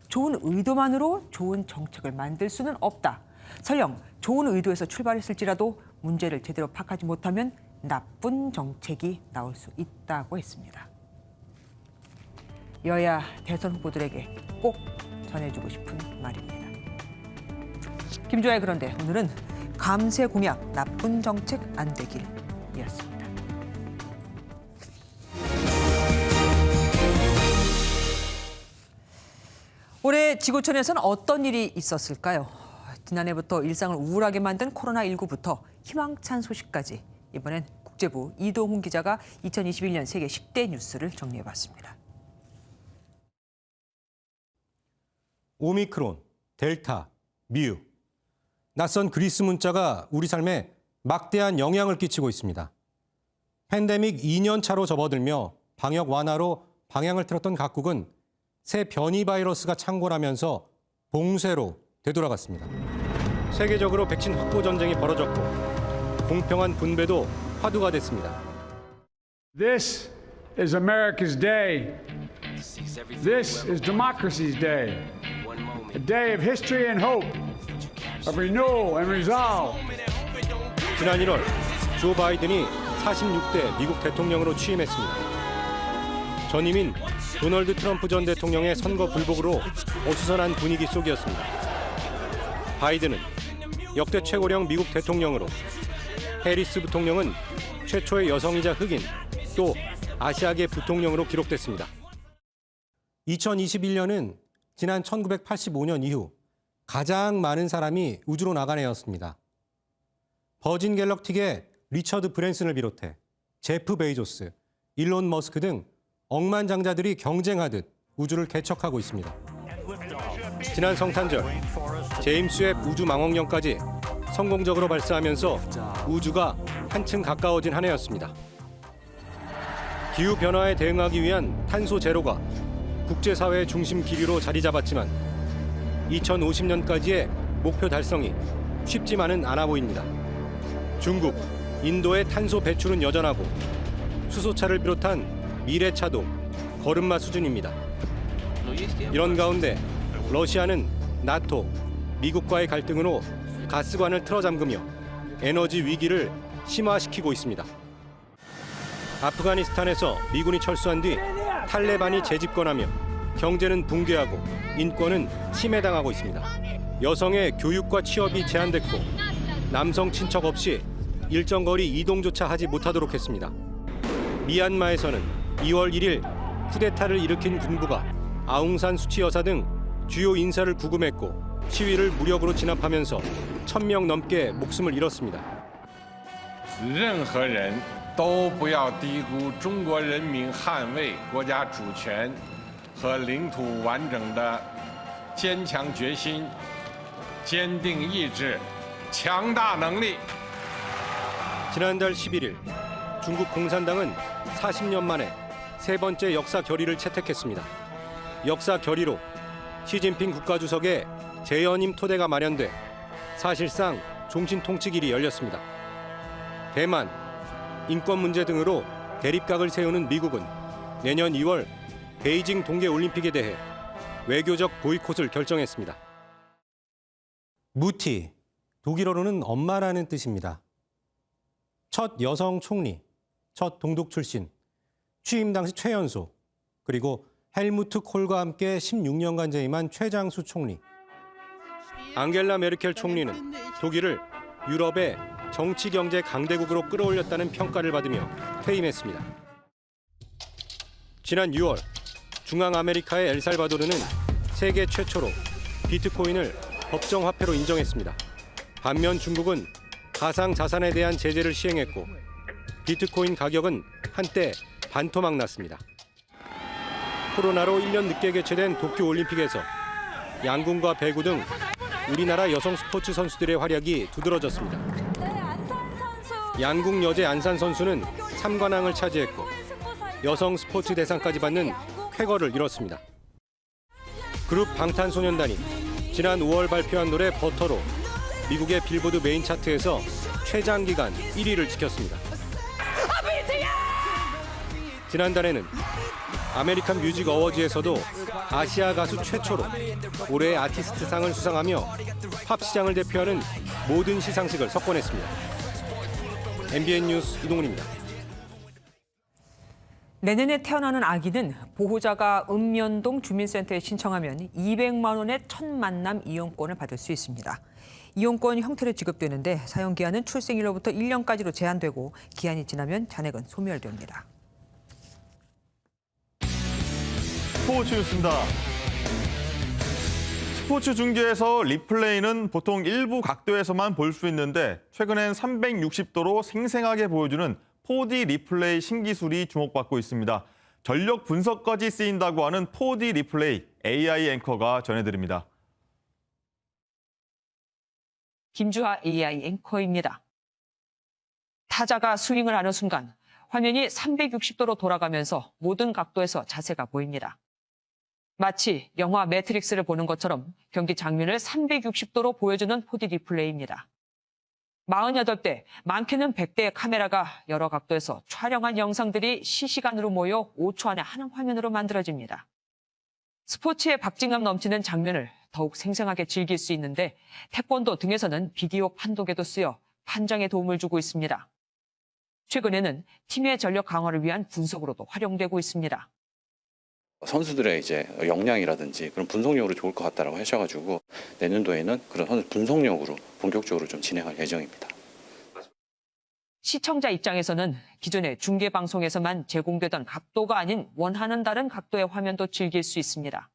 좋은 의도만으로 좋은 정책을 만들 수는 없다. 설령 좋은 의도에서 출발했을지라도 문제를 제대로 파악하지 못하면 나쁜 정책이 나올 수 있다고 했습니다. 여야 대선 후보들에게 꼭 전해주고 싶은 말입니다. 김주아의 그런데 오늘은 감세 공약 나쁜 정책 안 되길이었습니다. 올해 지구촌에서는 어떤 일이 있었을까요? 지난해부터 일상을 우울하게 만든 코로나19부터 희망찬 소식까지 이번엔 국제부 이동훈 기자가 2021년 세계 10대 뉴스를 정리해봤습니다. 오미크론, 델타, 뮤. 낯선 그리스 문자가 우리 삶에 막대한 영향을 끼치고 있습니다. 팬데믹 2년 차로 접어들며 방역 완화로 방향을 틀었던 각국은 새 변이 바이러스가 창궐하면서 봉쇄로 되돌아갔습니다. 세계적으로 백신 확보 전쟁이 벌어졌고 공평한 분배도 화두가 됐습니다. This is America's day. This is democracy's day. A day of history and hope, of renewal and resolve. 지난 1월 조 바이든이 46대 미국 대통령으로 취임했습니다. 전임인 도널드 트럼프 전 대통령의 선거 불복으로 어수선한 분위기 속이었습니다. 바이든은 역대 최고령 미국 대통령으로, 해리스 부통령은 최초의 여성이자 흑인, 또 아시아계 부통령으로 기록됐습니다. 2021년은 지난 1985년 이후 가장 많은 사람이 우주로 나간 해였습니다. 버진 갤럭틱의 리처드 브랜슨을 비롯해 제프 베이조스, 일론 머스크 등 억만장자들이 경쟁하듯 우주를 개척하고 있습니다. 지난 성탄절, 제임스 웹 우주망원경까지 성공적으로 발사하면서 우주가 한층 가까워진 한 해였습니다. 기후변화에 대응하기 위한 탄소 제로가 국제사회의 중심 기류로 자리 잡았지만 2050년까지의 목표 달성이 쉽지만은 않아 보입니다. 중국, 인도의 탄소 배출은 여전하고 수소차를 비롯한 미래차도 걸음마 수준입니다. 이런 가운데 러시아는 나토, 미국과의 갈등으로 가스관을 틀어잠그며 에너지 위기를 심화시키고 있습니다. 아프가니스탄에서 미군이 철수한 뒤 탈레반이 재집권하며 경제는 붕괴하고 인권은 침해당하고 있습니다. 여성의 교육과 취업이 제한됐고 남성 친척 없이 일정 거리 이동조차 하지 못하도록 했습니다. 미얀마에서는 2월 1일 쿠데타를 일으킨 군부가 아웅산 수치 여사 등 주요 인사를 구금했고 시위를 무력으로 진압하면서 1000명 넘게 목숨을 잃었습니다. 任何人都不要低估中国人民捍卫国家主权和领土完整的坚强决心、坚定意志、强大能力。 지난달 11일 중국 공산당은 40년 만에 세 번째 역사 결의를 채택했습니다. 역사 결의로 시진핑 국가주석의 재연임 토대가 마련돼 사실상 종신통치길이 열렸습니다. 대만, 인권 문제 등으로 대립각을 세우는 미국은 내년 2월 베이징 동계올림픽에 대해 외교적 보이콧을 결정했습니다. 무티, 독일어로는 엄마라는 뜻입니다. 첫 여성 총리, 첫 동독 출신, 취임 당시 최연소, 그리고 헬무트 콜과 함께 16년간 재임한 최장수 총리. 앙겔라 메르켈 총리는 독일을 유럽의 정치 경제 강대국으로 끌어올렸다는 평가를 받으며 퇴임했습니다. 지난 6월 중앙아메리카의 엘살바도르는 세계 최초로 비트코인을 법정 화폐로 인정했습니다. 반면 중국은 가상 자산에 대한 제재를 시행했고 비트코인 가격은 한때 반토막 났습니다. 코로나로 1년 늦게 개최된 도쿄올림픽에서 양궁과 배구 등 우리나라 여성 스포츠 선수들의 활약이 두드러졌습니다. 양궁 여제 안산 선수는 3관왕을 차지했고 여성 스포츠 대상까지 받는 쾌거를 이뤘습니다. 그룹 방탄소년단이 지난 5월 발표한 노래 버터로 미국의 빌보드 메인 차트에서 최장기간 1위를 지켰습니다. 지난달에는 아메리칸 뮤직 어워즈에서도 아시아 가수 최초로 올해의 아티스트상을 수상하며 팝 시장을 대표하는 모든 시상식을 석권했습니다. MBN 뉴스 이동훈입니다. 내년에 태어나는 아기는 보호자가 읍면동 주민센터에 신청하면 200만 원의 첫 만남 이용권을 받을 수 있습니다. 이용권 형태로 지급되는데 사용 기한은 출생일로부터 1년까지로 제한되고 기한이 지나면 잔액은 소멸됩니다. 스포츠 뉴스입니다. 스포츠 중계에서 리플레이는 보통 일부 각도에서만 볼 수 있는데 최근엔 360도로 생생하게 보여주는 4D 리플레이 신기술이 주목받고 있습니다. 전력 분석까지 쓰인다고 하는 4D 리플레이 AI 앵커가 전해드립니다. 김주하 AI 앵커입니다. 타자가 스윙을 하는 순간 화면이 360도로 돌아가면서 모든 각도에서 자세가 보입니다. 마치 영화 매트릭스를 보는 것처럼 경기 장면을 360도로 보여주는 4D 리플레이입니다. 48대, 많게는 100대의 카메라가 여러 각도에서 촬영한 영상들이 실시간으로 모여 5초 안에 하는 화면으로 만들어집니다. 스포츠의 박진감 넘치는 장면을 더욱 생생하게 즐길 수 있는데 태권도 등에서는 비디오 판독에도 쓰여 판정에 도움을 주고 있습니다. 최근에는 팀의 전력 강화를 위한 분석으로도 활용되고 있습니다. 선수들의 이제 역량이라든지 그런 분석력으로 좋을 것 같다라고 하셔가지고 내년도에는 그런 선수 분석력으로 본격적으로 좀 진행할 예정입니다. 시청자 입장에서는 기존의 중계 방송에서만 제공되던 각도가 아닌 원하는 다른 각도의 화면도 즐길 수 있습니다.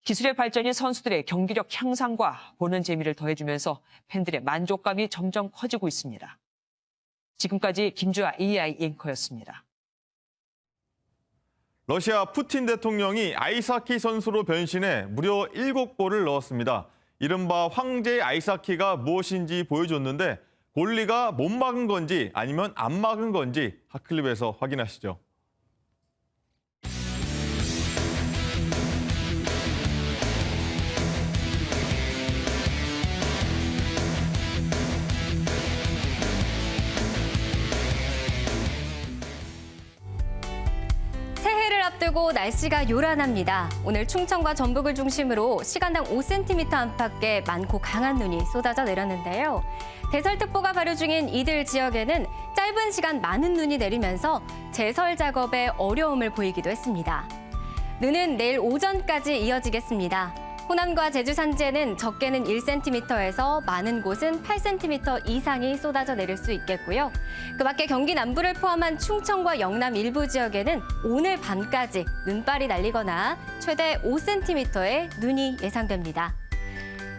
기술의 발전이 선수들의 경기력 향상과 보는 재미를 더해주면서 팬들의 만족감이 점점 커지고 있습니다. 지금까지 김주하 AI 앵커였습니다. 러시아 푸틴 대통령이 아이스하키 선수로 변신해 무려 7골을 넣었습니다. 이른바 황제의 아이스하키가 무엇인지 보여줬는데 골리가 못 막은 건지 아니면 안 막은 건지 핫클립에서 확인하시죠. 앞두고 날씨가 요란합니다. 오늘 충청과 전북을 중심으로 시간당 5cm 안팎의 많고 강한 눈이 쏟아져 내렸는데요. 대설특보가 발효 중인 이들 지역에는 짧은 시간 많은 눈이 내리면서 제설 작업에 어려움을 보이기도 했습니다. 눈은 내일 오전까지 이어지겠습니다. 호남과 제주 산지에는 적게는 1cm에서 많은 곳은 8cm 이상이 쏟아져 내릴 수 있겠고요. 그 밖에 경기 남부를 포함한 충청과 영남 일부 지역에는 오늘 밤까지 눈발이 날리거나 최대 5cm의 눈이 예상됩니다.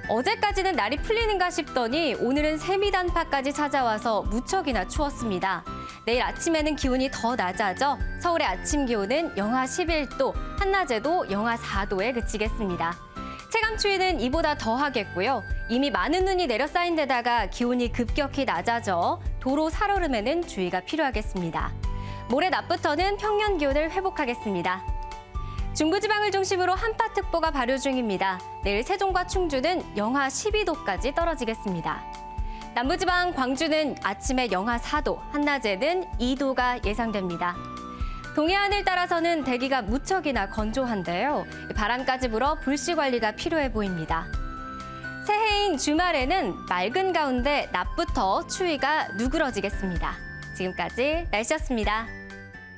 어제까지는 날이 풀리는가 싶더니 오늘은 세미단파까지 찾아와서 무척이나 추웠습니다. 내일 아침에는 기온이 더 낮아져 서울의 아침 기온은 영하 11도, 한낮에도 영하 4도에 그치겠습니다. 체감 추위는 이보다 더하겠고요. 이미 많은 눈이 내려 쌓인 데다가 기온이 급격히 낮아져 도로 살얼음에는 주의가 필요하겠습니다. 모레 낮부터는 평년 기온을 회복하겠습니다. 중부지방을 중심으로 한파특보가 발효 중입니다. 내일 세종과 충주는 영하 12도까지 떨어지겠습니다. 남부지방 광주는 아침에 영하 4도, 한낮에는 2도가 예상됩니다. 동해안을 따라서는 대기가 무척이나 건조한데요. 바람까지 불어 불씨 관리가 필요해 보입니다. 새해인 주말에는 맑은 가운데 낮부터 추위가 누그러지겠습니다. 지금까지 날씨였습니다.